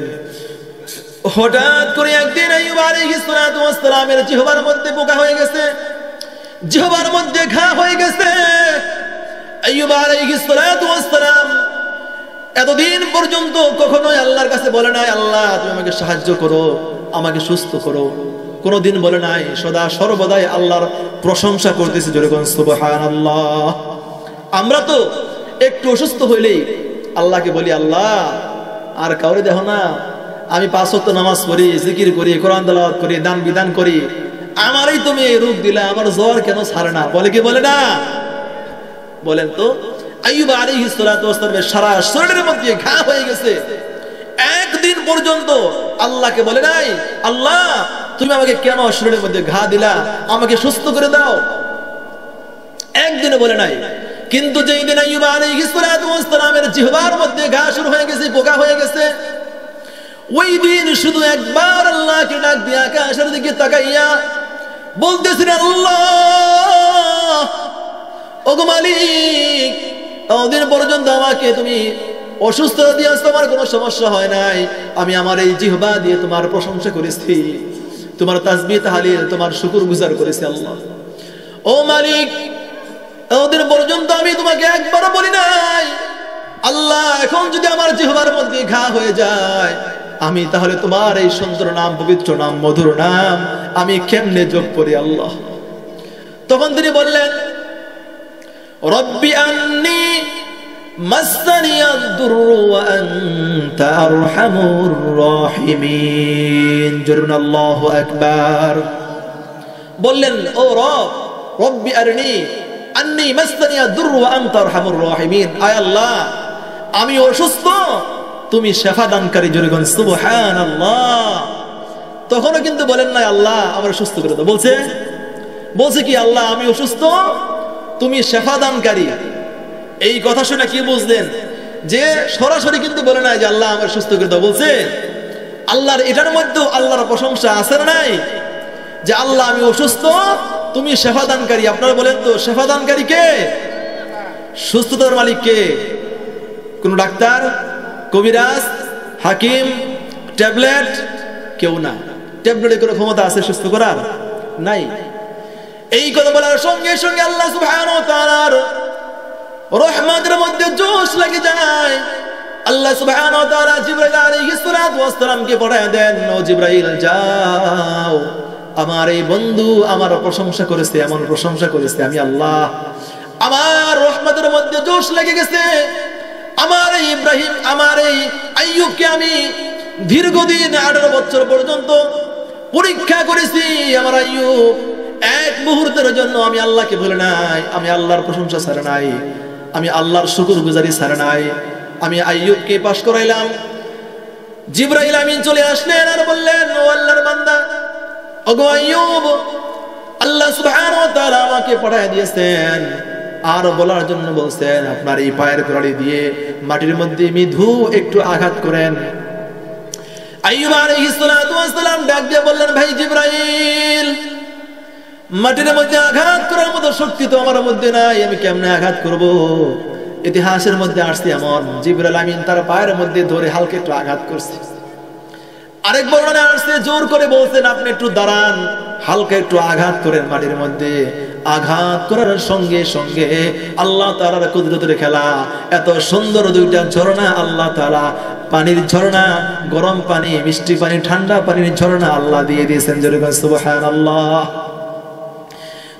হঠাৎ করে একদিন আইয়ুব আলাইহিস সালাতু ওয়াস সালামের জিহ্বার মধ্যে পোকা হয়ে গেছে, জিহ্বার মধ্যে ঘা হয়ে গেছে। আইয়ুব আলাইহিস সালাতু ওয়াস সালাম এতদিন পর্যন্ত কখনোই আল্লাহর কাছে বলে নাই, আল্লাহ তুমি আমাকে সাহায্য করো, আমাকে সুস্থ করো। কোনোদিন বলে নাই, সদা সর্বদাই আল্লাহর প্রশংসা করতেছে। জোরে বলুন সুবহানাল্লাহ। আমরা তো একটু অসুস্থ হইলেই আল্লাহকে বলি, আল্লাহ আর কাউরে দেখো না, আমি 5 ওয়াক্ত নামাজ পড়ি, জিকির করি, কোরআন তেলাওয়াত করি, দান বিধান করি, আমারই তুমি এই রূপ দিলা, আমার জ্বর কেন ছাড়ে না? বলে কি বলে না? বলেন তো। আইয়ুব আলাইহিস সালাতু ওয়াস সালামের সারা শরীরের মধ্যে ঘা হয়ে গেছে, একদিন পর্যন্ত আল্লাহকে বলে নাই, আল্লাহ তুমি আমাকে কেন শরীরের মধ্যে ঘা দিলা, আমাকে সুস্থ করে দাও, একদিনও বলে নাই। কিন্তু যেই দিন আইয়ুব আলাইহিস সালাতু ওয়াস সালামের জিহ্বার মধ্যে ঘা শুরু হয়ে গেছে, পোকা হয়ে গেছে, ওই দিন শুধু একবার আল্লাহকে ডাক দিয়ে আকাশের দিকে তাকাইয়া বলতেছেন, আল্লাহ ওগো মালিক, ওদিন পর্যন্ত আমাকে তুমি অসুস্থ দিয়েছো, আমার কোনো সমস্যা হয় নাই, আমি আমার এই জিহ্বা দিয়ে তোমার প্রশংসা করেছি, তোমার তাসবিহ তাহলিল, তোমার শুকরগুজার করেছি। আল্লাহ ও মালিক, ওদিন পর্যন্ত আমি তোমাকে একবারও বলি নাই, আল্লাহ এখন যদি আমার জিহ্বার মধ্যে ঘা হয়ে যায়, আমি তাহলে তোমার এই সুন্দর নাম, পবিত্র নাম, মধুর নাম আমি কেমনে জপ করি? আল্লাহ তখন তিনি বললেন, রব্বি আন্নী মাসসানিয়াদ-দুররু ওয়া আনতা আরহামুর রাহিমিন। জোরে আল্লাহু আকবার। বললেন, ও রব, রব্বি আন্নী মাসসানিয়াদ-দুররু ওয়া আনতা আরহামুর রাহিমিন, আয় আল্লাহ আমি অসুস্থ, তুমি শেফা দানকারী। জোরে বলেন সুবহানাল্লাহ। তখনও কিন্তু বলেন না, আল্লাহ আমার সুস্থ করে দাও, বলছে কি, আল্লাহ আমি অসুস্থ, তুমি শেফা দানকারী। এই কথা শুনে কি বুঝলেন? যে সরাসরি কিন্তু বলে নাই যে আল্লাহ আমার সুস্থ করে দাও, বলছে আল্লাহর এটার মধ্যে আল্লাহর প্রশংসা আছে না নাই? যে আল্লাহ আমি অসুস্থ, তুমি শেফা দানকারী। আপনারা বলেন তো, শেফা দানকারী কে? সুস্থতার মালিক কে? কোন ডাক্তার, কবিরাজ, হাকিম, ট্যাবলেট? কেউ না। ট্যাবলেটের কোনো ক্ষমতা আছে সুস্থ করার? নাই। এই কথা বলার সঙ্গে সঙ্গে আল্লাহ সুবহানাহু ওয়া তাআলার রহমতের মধ্যে জোশ লেগে যায়। আল্লাহ সুবহানাহু ওয়া তাআলা জিবরাইল আলাইহিস সালাতু ওয়াস সালামকে পাঠিয়ে দেন, ও জিবরাইল যাও, আমার এই বন্ধু আমার প্রশংসা করেছে, এমন প্রশংসা করেছে, আমি আল্লাহ আমার রহমতের মধ্যে জোশ লেগে গেছে। আমার এই ইব্রাহিম, আমার এই আইয়ুবকে আমি দীর্ঘদিন 18 বছর পর্যন্ত পরীক্ষা করেছি। আমার আইয়ুব এক মুহূর্তের জন্য আমি আল্লাহকে ভুলে নাই, আমি আল্লাহর প্রশংসা ছাড়ে নাই, আমি আল্লাহর শুকরগুজারি ছাড়ে নাই। আমি আইয়ুবকে পাশ করাইলাম। জিবরাইল আমিন চলে আসলেন আর বললেন, ও আল্লাহর বান্দা, ওগো আইয়ুব, আল্লাহ সুবহানাহু ওয়া তাআলা আমাকে পাঠিয়ে দিয়েছেন আর বলার জন্য বলছেন, আপনার এই পায়ের গোড়ালি দিয়ে মাটির মধ্যে মৃদু একটু আঘাত করেন। আইয়ুব আলাইহিস সালাতু ওয়াস সালাম ডাক দিয়ে বললেন, ভাই জিবরাইল, মাটির মধ্যে আঘাত করার মতো শক্তি তো আমার মধ্যে নাই, আমি কেমনে আঘাত করব? ইতিহাসের মধ্যে আসছে এমন, জিবরাইল আমিন তার পায়ের মধ্যে ধরে হালকা একটু আঘাত করছে। আরেক বর্ণনায় আসছে জোর করে বলছেন, আপনি একটু দাঁড়ান, হালকা একটু আঘাত করেন মাটির মধ্যে। আঘাত করার সঙ্গে সঙ্গে আল্লাহ তাআলার কুদরতের খেলা, এত সুন্দর দুইটা ঝর্ণা আল্লাহ তাআলা পানির ঝর্ণা, গরম পানি, মিষ্টি পানি, ঠান্ডা পানির ঝর্ণা আল্লাহ দিয়ে দিয়েছেন। জোরে বলেন সুবহানাল্লাহ।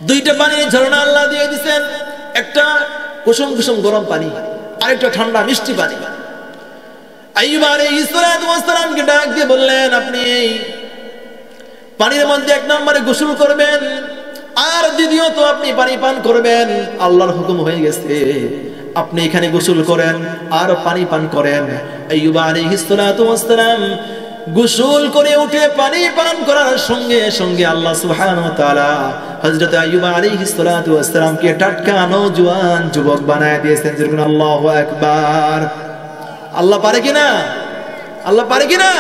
দুইটা পানির ঝর্ণা আল্লাহ দিয়ে দিয়েছেন, একটা কুসুম কুসুম গরম পানি, আরেকটা ঠান্ডা মিষ্টি পানি। আইয়ুব আলাইহিস সালাতু ওয়াস সালামকে ডাক দিয়ে বললেন, আপনি এই পানির মধ্যে এক নম্বরে গোসল করবেন, আর দ্বিতীয়ত আপনি পানি পান করবেন। আল্লাহর হুকুম হয়ে গেছে, আপনি এখানে গোসল করেন আর পানি পান করেন। আইয়ুব আলাইহিস সালাতু ওয়াস সালাম গোসল করে উঠে পানি পান করার সঙ্গে সঙ্গে আল্লাহ সুবহানাহু ওয়া তাআলা হযরত আইয়ুব আলাইহিস সালাতু ওয়াস সালামকে টাটকা নওজোয়ান যুবক বানায় দিয়েছেন। যেরকম আল্লাহু আকবার। আল্লাহ পারে কিনা? আল্লাহ পারে কিনা?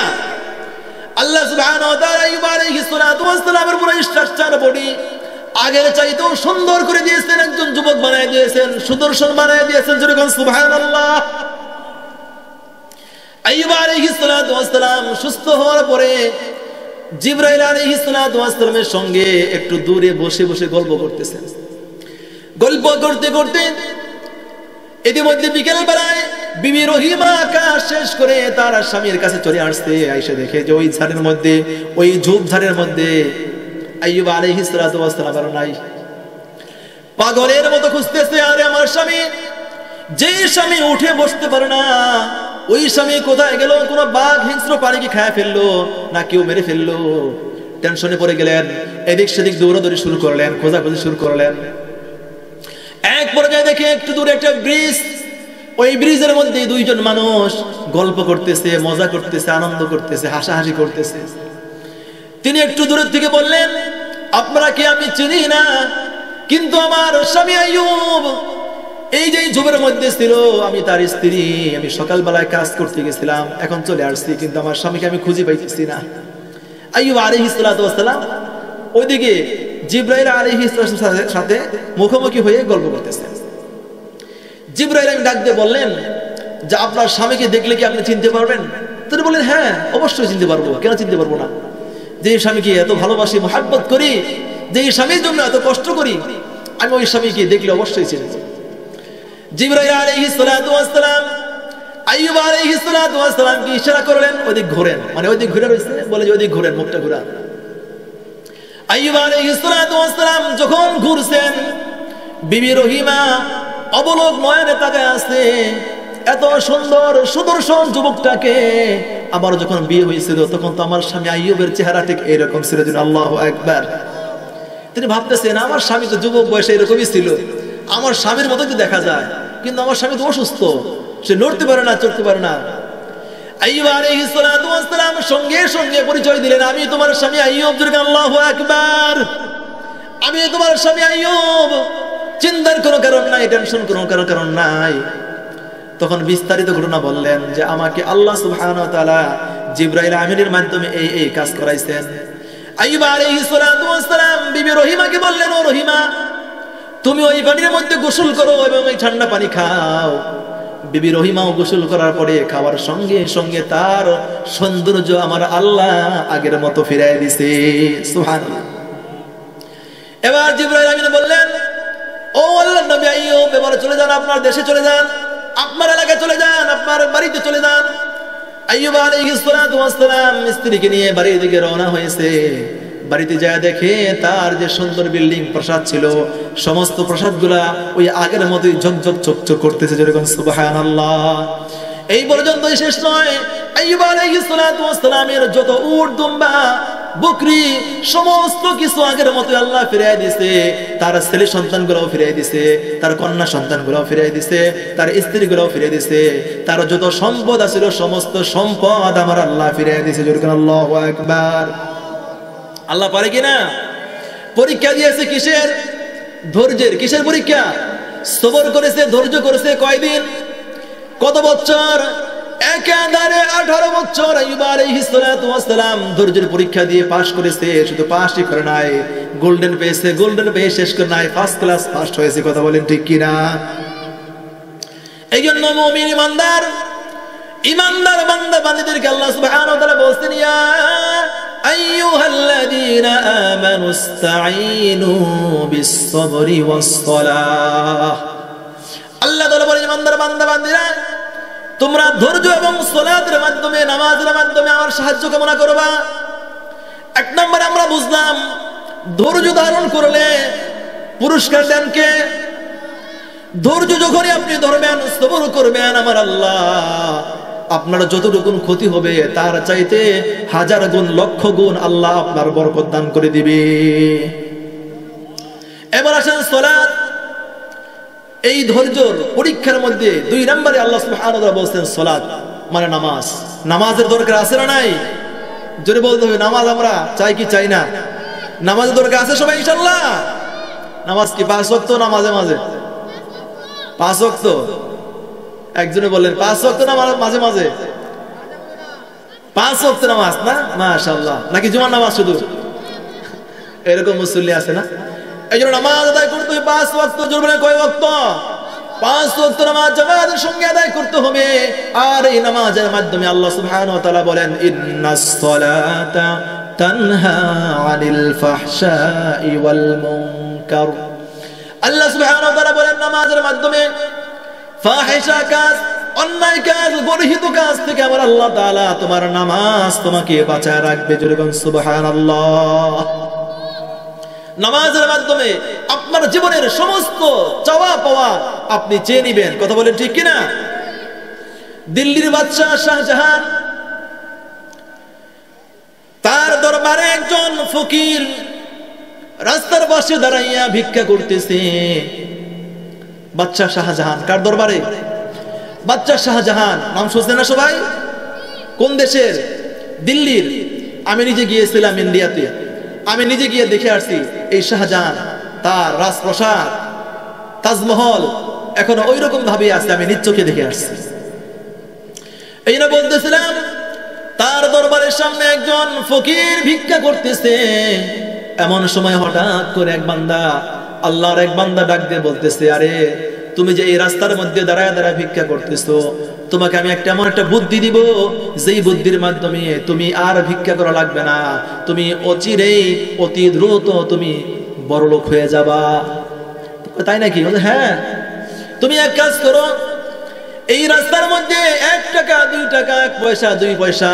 আল্লাহ সুবহানাহু ওয়া তাআলা আইয়ুব আলাইহিস সালাতু ওয়াস সালামের পুরো স্ট্রাকচার বডি আগের চাইতেও সুন্দর করে দিয়েছেন, একজন যুবক বানায় দিয়েছেন, সুদর্শন বানায় দিয়েছেন। যেরকম সুবহানাল্লাহ। আইয়ুব আলাইহিস সালাতু ওয়াস সালাম সুস্থ হওয়ার পরে জিবরাইল আলাইহিস সালাতু ওয়াস সালামের সঙ্গে একটু দূরে বসে বসে গল্প করতেছেন। গল্প করতে করতে ইতিমধ্যে বিকেল বেলায় বিবি রহিমা কাজ শেষ করে তার স্বামীর কাছে চলে আসছে। আয়েশা দেখে যে ওই ঝাড়ের মধ্যে, ওই ঝোপঝাড়ের মধ্যে আইয়ুব আলাইহিস সালাতু ওয়াস সালাম আর নাই। পাগলের মতো খুঁজতেছে, আরে আমার স্বামী, যে স্বামী উঠে বসতে পারে না, ওই স্বামী কোথায় গেল? কোন বাঘ হিংস্র প্রাণীকে খায় ফেললো, না কেউ মেরে ফেললো? টেনশনে পড়ে গেলেন, এদিক সেদিক দৌড়াদৌড়ি শুরু করলেন, খোঁজাখুঁজি শুরু করলেন। এক পর্যায়ে দেখে একটু দূরে একটা ব্রিজ, ওই ব্রিজের মধ্যে দুইজন মানুষ গল্প করতেছে, মজা করতেছে, আনন্দ করতেছে, হাসাহাসি করতেছে। তিনি একটু দূরের থেকে বললেন, আপনারা কি আমি চিনি না, কিন্তু আমার স্বামী আইয়ুব এই যে ঝোপের মধ্যে ছিল, আমি তার স্ত্রী। আমি সকালবেলায় কাজ করতে গেছিলাম, এখন চলে আসছি, কিন্তু আমার স্বামীকে আমি খুঁজে পাইতেছি না। আইয়ুব আলাইহিস সালাতু ওয়াস সালাম ওইদিকে জিবরাইল আলাইহিস সালামের সাথে মুখোমুখি হয়ে গল্প করতেছেন। জিবরাইল আমি ডাক দিয়ে বললেন যে, আপনার স্বামীকে দেখলে কি আপনি চিনতে পারবেন? তিনি বললেন, হ্যাঁ অবশ্যই চিনতে পারবো, কেন চিনতে পারবো না? যে স্বামীকে এত ভালোবাসি, মহব্বত করি, যে স্বামীর জন্য এত কষ্ট করি, আমি ওই স্বামীকে দেখলে অবশ্যই চিনব। জিবরাইল আলাইহিস সালাতু ওয়াস সালাম আইয়ুব আলাইহিস সালাতু ওয়াস সালামকে ইশারা করলেন, ওইদিক ঘোরেন, মানে ওইদিক ঘুরে রয়েছে, বলে যে ওইদিক ঘোরেন, মুখটা ঘুরান। আইয়ুব আলাইহিস সালাতু ওয়াস সালাম যখন ঘুরছেন, বিবি রহিমা অবলোক নয়নে তাকায় আছে। এত সুন্দর সুদর্শন যুবকটাকে আমার যখন বিয়ে হয়েছিল, তখন তো আমার স্বামী আইয়ুবের চেহারা ঠিক এইরকম ছিল। আল্লাহু আকবার। তিনি ভাবতেছেন, আমার স্বামী তো যুবক বয়সে এরকমই ছিল, আমার স্বামীর মতোই তো দেখা যায়, কিন্তু আমার স্বামী তো অসুস্থ, সে নড়তে পারে না, চড়তে পারে না। আইয়ুব আলাইহিস সালাতু ওয়াস সালাম সঙ্গে সঙ্গে পরিচয় দিলেন, আমি তোমার স্বামী আইয়ুব। আল্লাহু আকবার। আমি তোমার স্বামী আইয়ুব, চিন্তার কোনো কারণ নাই, টেনশন কোনো কারণ নাই। তখন বিস্তারিত ঘটনা বললেন যে, আমাকে আল্লাহ সুবহানাহু ওয়া তাআলা জিবরাইল আমিনের মাধ্যমে এই কাজ করাইছেন। আইয়ুব আলাইহিস সালাতু ওয়াস সালাম বিবি রহিমাকে বললেন, ও রহিমা, তুমি ওই পানির মধ্যে গোসল করো এবং এই ঠান্ডা পানি খাও। বিবি রহিমাও গোসল করার পরে খাওয়ার সঙ্গে সঙ্গে তার সৌন্দর্য আমার আল্লাহ আগের মতো ফিরাই দিছে। সুবহানাল্লাহ। এবার জিবরাইল আমিন বললেন, ও আল্লাহর নবী আইয়ুব, এবার চলে যান, আপনার দেশে চলে যান, আপনার এলাকায় চলে যান, আপনার বাড়িতে চলে যান। আইয়ুব আলাইহিস সালাতু ওয়াস সালাম স্ত্রীকে নিয়ে বাড়ির দিকে রওনা হয়েছে। বাড়িতে যায় দেখে তার যে সুন্দর বিল্ডিং প্রাসাদ ছিল, সমস্ত প্রাসাদগুলা ওই আগের মতোই ঝকঝক চকচক করতেছে। যেরকম সুবহানাল্লাহ। এই পর্যন্তই শেষ নয়, আইয়ুব আলাইহিস সালাতু ওয়াস সালামের যত উট, দুম্বা, বকরি, সমস্ত কিছু আগের মতো আল্লাহ ফিরিয়ে দিয়েছে। তার ছেলে সন্তানগুলোও ফিরিয়ে দিয়েছে, তার কন্যা সন্তানগুলোও ফিরিয়ে দিয়েছে, তার স্ত্রীগুলোও ফিরিয়ে দিয়েছে, তার যত সম্পদ আছিল সমস্ত সম্পদ আমার আল্লাহ ফিরিয়ে দিয়েছে। যেরকম আল্লাহু আকবার। আল্লাহ পারে কিনা? পরীক্ষা দিয়েছে কিসের? ধৈর্যের। কিসের পরীক্ষা? সবর করেছে, ধৈর্য করেছে। কয়দিন? কত বছর? একাধারে 18 বছর আইয়ুব আলাইহিস সালাতু ওয়াস সালাম ধৈর্যের পরীক্ষা দিয়ে পাশ করেছে। শুধু পাশই করে নাই, গোল্ডেন পেয়েছে। গোল্ডেন পেয়ে শেষ করে নাই, ফার্স্ট ক্লাস ফার্স্ট হয়েছে। কথা বলেন ঠিক কিনা? এই জন্য মুমিন ইমানদার বান্দা বান্দীদেরকে আল্লাহ সুবহানাহু ওয়া তাআলা বলছেন, ইয়া আইয়ুহাল্লাযীনা আমানুস্তাঈনু বিস-সাবরি ওয়াস-সালাহ। আল্লাহ তাআলা বলেন, ইমানদার বান্দা বান্দীরা, তোমরা ধৈর্য এবং সালাতের নামাজের মাধ্যমে আমার সাহায্য কামনা করবা। এক নম্বরে আমরা বুঝলাম ধৈর্য ধারণ করলে পুরস্কার দেন কে? ধৈর্য যখনই আপনি ধরবেন, সবর করবেন, আমার আল্লাহ আপনার যতটুকু ক্ষতি হবে তার চাইতে 1000 গুণ, লক্ষ গুণ আল্লাহ আপনার বরকত দান করে দিবে। এবার আসেন সালাত। এই ধৈর্যর পরীক্ষার মধ্যে 2 নম্বরে আল্লাহ সুবহানাহু ওয়া তাআলা বলেন সালাত মানে নামাজ। নামাজের দরকার আছে না নাই? জোরে বলতে হবে। নামাজ আমরা চাই কি চাই না? নামাজের দরকার আছে সবাই ইনশাআল্লাহ। নামাজ কি 5 ওয়াক্ত না মাঝে মাঝে? 5 ওয়াক্ত। একজনে বললেন 5 ওয়াক্ত না মাঝে মাঝে? 5 ওয়াক্ত নামাজ না? মাশাআল্লাহ। নাকি জুমার নামাজ শুধু? এরকম মুসল্লি আছে না? এই জন্য নামাজ আদায় করতে হবে 5 ওয়াক্ত। জোরে বলেন কয় ওয়াক্ত? 5 ওয়াক্ত নামাজ জামাতের সঙ্গে আদায় করতে হবে। আর এই নামাজের মাধ্যমে আল্লাহ সুবহানাহু ওয়া তাআলা বলেন ইন্নাস সালাতা তানহা আনিল ফাহশাই ওয়াল মুনকার। আল্লাহ সুবহানাহু ওয়া তাআলা বলেন নামাজের মাধ্যমে ফাহিশা কাজ, অন্যায় কাজ, গর্হিত কাজ থেকে আমার আল্লাহ তাআলা তোমার নামাজ তোমাকে বাঁচায় রাখবে। জোরে বলেন সুবহানাল্লাহ। নামাজের মাধ্যমে আপনার জীবনের সমস্ত চাওয়া পাওয়া আপনি চেয়ে নিবেন। কথা বলেন ঠিক কিনা? দিল্লির বাদশাহ শাহজাহান, তার দরবারে একজন ফকির রাস্তার পাশে দাঁড়াইয়া ভিক্ষা করতেছে। বাদশাহ শাহজাহান কার দরবারে? বাদশাহ শাহজাহান। নাম শুনছেন না সবাই? কোন দেশের? দিল্লির। আমি নিজে গিয়েছিলাম ইন্ডিয়াতে, আমি নিজে গিয়ে দেখে আসছি এই শাহজাহান, তার রাজপ্রাসাদ, তাজমহল এখনো ওই রকম ভাবে আছে। আমি নিজ চোখে দেখে আসছি। এই না বলতেছিলাম, তার দরবারের সামনে একজন ফকির ভিক্ষা করতেছে। এমন সময় হঠাৎ করে এক বান্দা, আল্লাহর এক বান্দা ডাক দিয়ে বলতেছে, আরে তুমি যে এই রাস্তার মধ্যে দাঁড়ায় দাঁড়ায় ভিক্ষা করতেছো, তোমাকে আমি এমন একটা বুদ্ধি দিব, যেই বুদ্ধির মাধ্যমে তুমি আর ভিক্ষা করা লাগবে না, তুমি অচিরেই অতি দ্রুত তুমি বড়লোক হয়ে যাবা। তাই নাকি? হ্যাঁ। তুমি এক কাজ করো, এই রাস্তার মধ্যে 1 টাকা 2 টাকা 1 পয়সা 2 পয়সা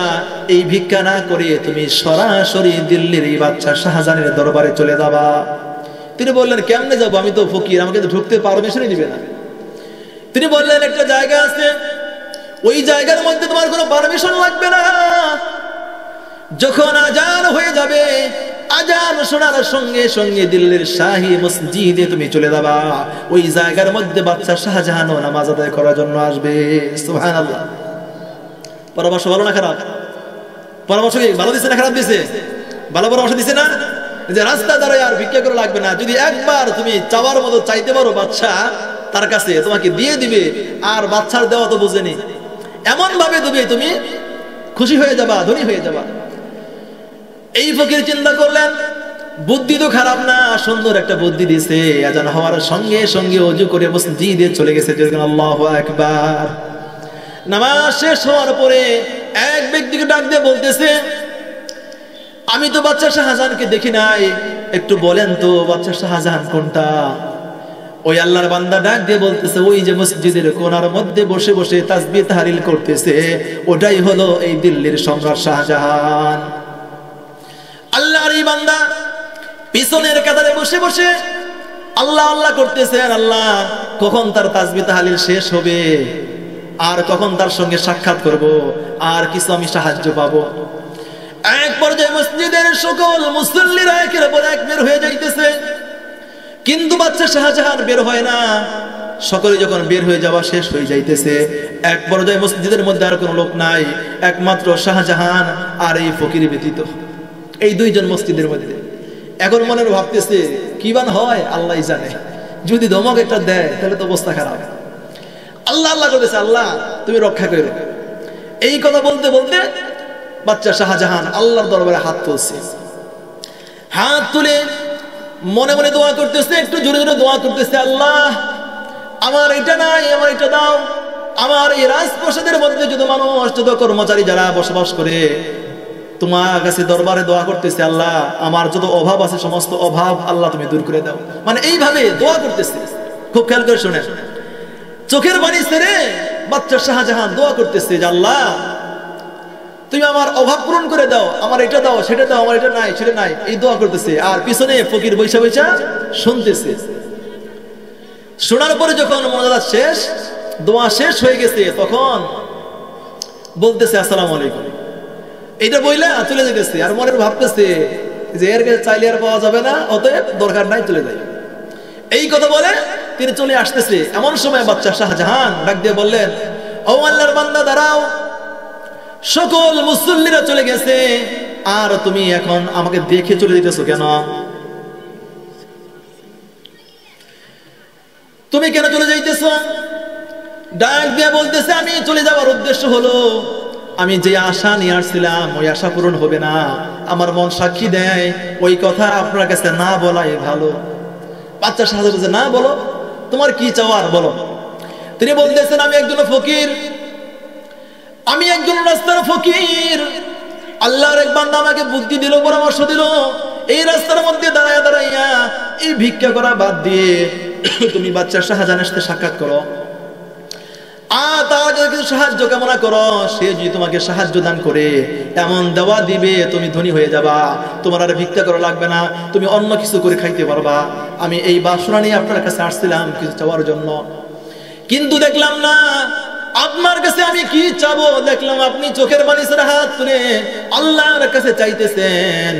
এই ভিক্ষা না করে তুমি সরাসরি দিল্লির এই বাদশা শাহজাহানের দরবারে চলে যাবা। তিনি বললেন কেমনে যাবো? আমি তো ফকির, আমাকে তো ঢুকতে পারমিশনই দিবে না। তিনি বললেন একটা জায়গা আছে, ওই জায়গার মধ্যে তোমার কোনো পারমিশন লাগবে না। যখন আজান হয়ে যাবে, আজান শোনার সঙ্গে সঙ্গে দিল্লির শাহী মসজিদে তুমি চলে যাবা। ওই জায়গার মধ্যে বাদশা শাহজাহান নামাজ আদায় করার জন্য আসবে। সুবহানাল্লাহ। পরামর্শ ভালো না খারাপ? পরামর্শ কি ভালো দিছে না খারাপ দিছে? ভালো পরামর্শ দিছে না? যে রাস্তা দাঁড়ায় আর ভিক্ষা করে লাগবে না, যদি একবার তুমি চাওয়ার মতো চাইতে পারো বাদশা তার কাছে তোমাকে দিয়ে দিবে। আর বাদশার দেওয়া তো বুঝেনি, এমন ভাবে দিবে তুমি খুশি হয়ে যাবা, ধনী হয়ে যাবা। এই ফকির চিন্তা করলেন বুদ্ধি তো খারাপ না, সুন্দর একটা বুদ্ধি দিছে। আজান হওয়ার সঙ্গে সঙ্গে ওযু করে মসজিদে চলে গেছে। আল্লাহু আকবার। নামাজ শেষ হওয়ার পরে এক ব্যক্তিকে ডাক দিয়ে বলতেছে, আমি তো বাদশা শাহজাহানকে দেখি নাই, একটু বলেন তো বাদশা শাহজাহান কোনটা? ওই আল্লাহর বান্দা ডাক দিয়ে বলতেছে, ওই যে মসজিদের কোণার মধ্যে বসে বসে তাসবিহ তাহলিল করতেছে, ওটাই হলো এই দিল্লির সম্রাট শাহজাহান। আল্লাহর এই বান্দা পিছনের কাতারে বসে বসে আল্লাহ আল্লাহ করতেছেন, আল্লাহ কখন তার তাসবিহ তাহলিল শেষ হবে, আর কখন তার সঙ্গে সাক্ষাৎ করব, আর কিছু আমি সাহায্য পাবো। এক পর্যায়ে মসজিদের সকল মুসল্লিরা একের পর এক বের হয়ে যাইতেছে, কিন্তু বাদশা শাহজাহান বের হয় না। সকলে যখন বের হয়ে যাওয়া শেষ হয়ে যাইতেছে, এক পর্যায়ে মসজিদের মধ্যে আর কোনো লোক নাই, একমাত্র শাহজাহান আর এই ফকির ব্যতীত। এই 2 জন মসজিদের মধ্যে। এখন মনের ভাবতেছে কি বান হয় আল্লাহই জানে, যদি ধমক একটা দেয় তাহলে তো অবস্থা খারাপ। আল্লাহ আল্লাহ করতেছে, আল্লাহ তুমি রক্ষা করো। এই কথা বলতে বলতে বাদশা শাহজাহান আল্লাহর দরবারে হাত তুলছে। হাত তুলে মনে মনে দোয়া করতেছে, একটু জোরে জোরে দোয়া করতেছে, আল্লাহ আমার এটা নাই, আমার এটা দাও। আমার এই রাজপ্রাসাদের মধ্যে যত মানুষ, যত কর্মচারী যারা বসবাস করে, তোমার কাছে দরবারে দোয়া করতেছে, আল্লাহ আমার যত অভাব আছে সমস্ত অভাব আল্লাহ তুমি দূর করে দাও। মানে এইভাবে দোয়া করতেছে। খুব খেয়াল করে শুনে, চোখের পানি ছেড়ে বাদশা শাহজাহান দোয়া করতেছে যে আল্লাহ তুমি আমার অভাব পূরণ করে দাও, আমার এটা দাও, সেটা দাও, আমার এটা নাই, সেটা নাই, এই দোয়া করতেছে। আর পিছনে ফকির বৈশা বৈশা শুনতেছে। শোনার পরে যখন মোনাজাত শেষ, দোয়া শেষ হয়ে গেছে, তখন বলতেছে আসসালামু আলাইকুম, এটা বইলা চলে যেতেছে। আর মনে ভাবতেছে যে এর কাছে চাইলে আর পাওয়া যাবে না, অতএব দরকার নাই, চলে যাই। এই কথা বলে তিনি চলে আসতেছে। এমন সময় বাচ্চা শাহজাহান ডাক দিয়ে বললেন, ও আল্লাহর বান্দা দাঁড়াও, সকল মুসল্লিরা চলে গেছে, আর তুমি এখন আমাকে দেখে চলে যেতেছো কেন? তুমি কেন চলে যাইতেছো? ডাক দিয়ে বলতেছে, আমি চলে যাওয়ার উদ্দেশ্য হলো আমি যে আশা নিয়ে আসছিলাম ওই আশা পূরণ হবে না। আমার মন সাক্ষী দেয় ওই কথা আপনার কাছে না বলাই ভালো। বাচ্চা সাহায্য বলছে, না বলো, তোমার কি চাওয়ার বলো। তিনি বলতেছেন, আমি একজন ফকির, আমি একজন রাস্তার ফকির। আল্লাহর এক বান্দা আমাকে বুদ্ধি দিল, পরামর্শ দিল, এই রাস্তার মধ্যে দাঁড়াইয়া দাঁড়াইয়া এই ভিক্ষা করা বাদ দিয়ে তুমি বাচ্চা শাহজাহানের সাথে সাক্ষাৎ করো, আর তার কাছে কিছু সাহায্য কামনা করো। সে যদি তোমাকে সাহায্য দান করে এমন দেওয়া দিবে, তুমি ধনী হয়ে যাবা, তোমার আর ভিক্ষা করা লাগবে না, তুমি অন্য কিছু করে খাইতে পারবা। আমি এই বাসনা নিয়ে আপনার কাছে আসছিলাম কিছু চাওয়ার জন্য, কিন্তু দেখলাম না আপনার কাছে আমি কি চাবো। দেখলাম আপনি চোখের পানি ছেড়ে হাত তুলে আল্লাহর কাছে চাইতেছেন।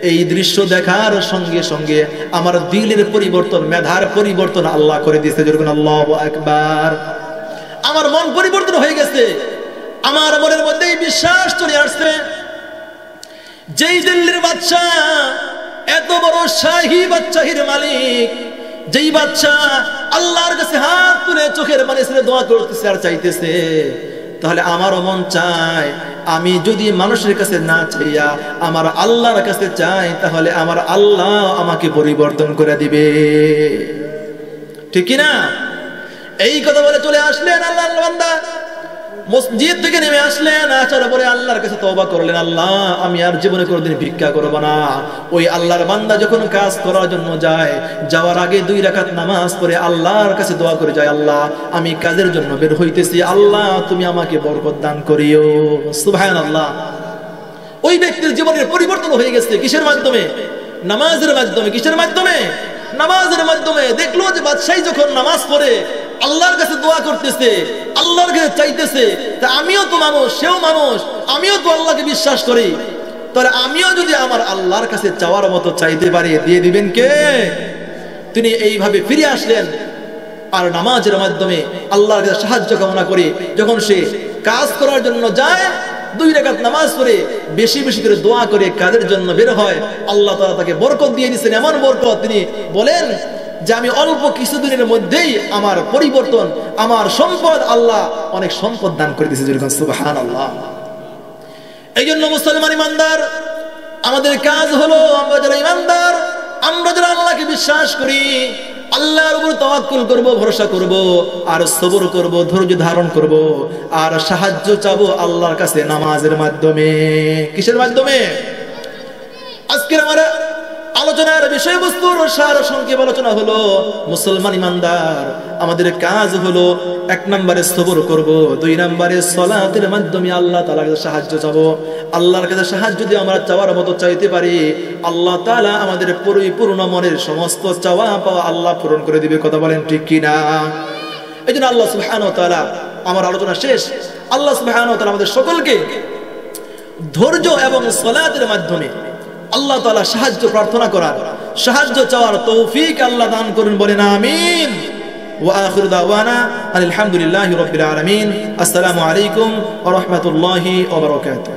এই দৃশ্য দেখার সঙ্গে সঙ্গে আমার দিলের পরিবর্তন, মেধার পরিবর্তন আল্লাহ করে দিয়েছে। যেরকম আল্লাহু আকবার। আমার মন পরিবর্তন হয়ে গেছে, আমার মনের মধ্যে বিশ্বাস চলে আসছে, যেই দিল্লির বাচ্চা এত বড় শাহী বাদশাহীর মালিক, যেই বাচ্চা আল্লাহর কাছে হাত তুলে চোখের পানি ছেড়ে দোয়া করতেছে আর চাইতেছে, তাহলে আমারও মন চায় আমি যদি মানুষের কাছে না চাইয়া আমার আল্লাহর কাছে চাই, তাহলে আমার আল্লাহ আমাকে পরিবর্তন করে দিবে। ঠিক কি না? এই কথা বলে চলে আসলেন আল্লাহর বান্দা, মসজিদ থেকে নেমে আসলেন। আসার পরে আল্লাহর কাছে তওবা করলেন, আল্লাহ আমি আর জীবনে কোনোদিন ভিক্ষা করব না। ওই আল্লাহর বান্দা যখন কাজ করার জন্য যায়, যাওয়ার আগে 2 রাকাত নামাজ পড়ে আল্লাহর কাছে দোয়া করে যায়, আল্লাহ আমি কাজের জন্য বের হইতেছি, আল্লাহ তুমি আমাকে বরকত দান করিও। সুবহানাল্লাহ। ওই ব্যক্তির জীবনের পরিবর্তন হয়ে গেছে। কিসের মাধ্যমে? নামাজের মাধ্যমে। কিসের মাধ্যমে? নামাজের মাধ্যমে। দেখলো যে বাদশাহী যখন নামাজ পড়ে আল্লাহর কাছে দোয়া করতেছে, আল্লাহর কাছে চাইতেছে, তা আমিও তো মানুষ, সেও মানুষ, আমিও তো আল্লাহকে বিশ্বাস করি, তাহলে আমিও যদি আমার আল্লাহর কাছে চাওয়ার মতো চাইতে পারি, দিয়ে দিবেন কে? তিনি এইভাবে ফিরে আসলেন। আর নামাজের মাধ্যমে আল্লাহর কাছে সাহায্য কামনা করে যখন সে কাজ করার জন্য যায়, 2 রাকাত নামাজ পড়ে বেশি বেশি করে দোয়া করে কাজের জন্য বের হয়, আল্লাহ তাআলা তাকে বরকত দিয়ে দিয়েছেন। এমন বরকত তিনি বলেন যে আমি অল্প কিছুদিনের মধ্যেই আমার পরিবর্তন, আমার সম্পদ, আল্লাহ অনেক সম্পদ দান করে দিয়েছে। যেরকম সুবহানাল্লাহ। এই জন্য মুসলমান ইমানদার, আমাদের কাজ হলো, আমরা যারা ইমানদার, আমরা যারা আল্লাহকে বিশ্বাস করি, আল্লাহর উপর তাওয়াক্কুল করব, ভরসা করব, আর সবর করব, ধৈর্য ধারণ করব, আর সাহায্য চাবো আল্লাহর কাছে নামাজের মাধ্যমে। কিসের মাধ্যমে? আজকের আমার আলোচনার বিষয়বস্তুর সার সংক্ষেপ আলোচনা হলো মুসলমান ইমানদার আমাদের কাজ হলো 1 নম্বরে সবর করব, 2 নম্বরে সালাতের মাধ্যমে আল্লাহ তাআলার কাছে সাহায্য চাবো। আল্লাহর কাছে সাহায্য যদি আমরা চাওয়ার মতো চাইতে পারি, আল্লাহ তাআলা আমাদের পরিপূর্ণ মনের সমস্ত চাওয়া পাওয়া আল্লাহ পূরণ করে দিবে। কথা বলেন ঠিক কি না? এইজন্য আল্লাহ সুবহানাহু ওয়া তাআলা, আমার আলোচনা শেষ, আল্লাহ সুবহানাহু ওয়া তাআলা আমাদের সকলকে ধৈর্য এবং সালাতের মাধ্যমে আল্লাহ তাআলা সাহায্য প্রার্থনা করার, সাহায্য চাওয়ার তৌফিক আল্লাহ দান করুন, বলেন আমিন। ওয়া আখিরু দাওয়ানা আলহামদুলিল্লাহি রাব্বিল আলামিন। আসসালামু আলাইকুম ওয়া রাহমাতুল্লাহি ওয়া বারাকাতুহু।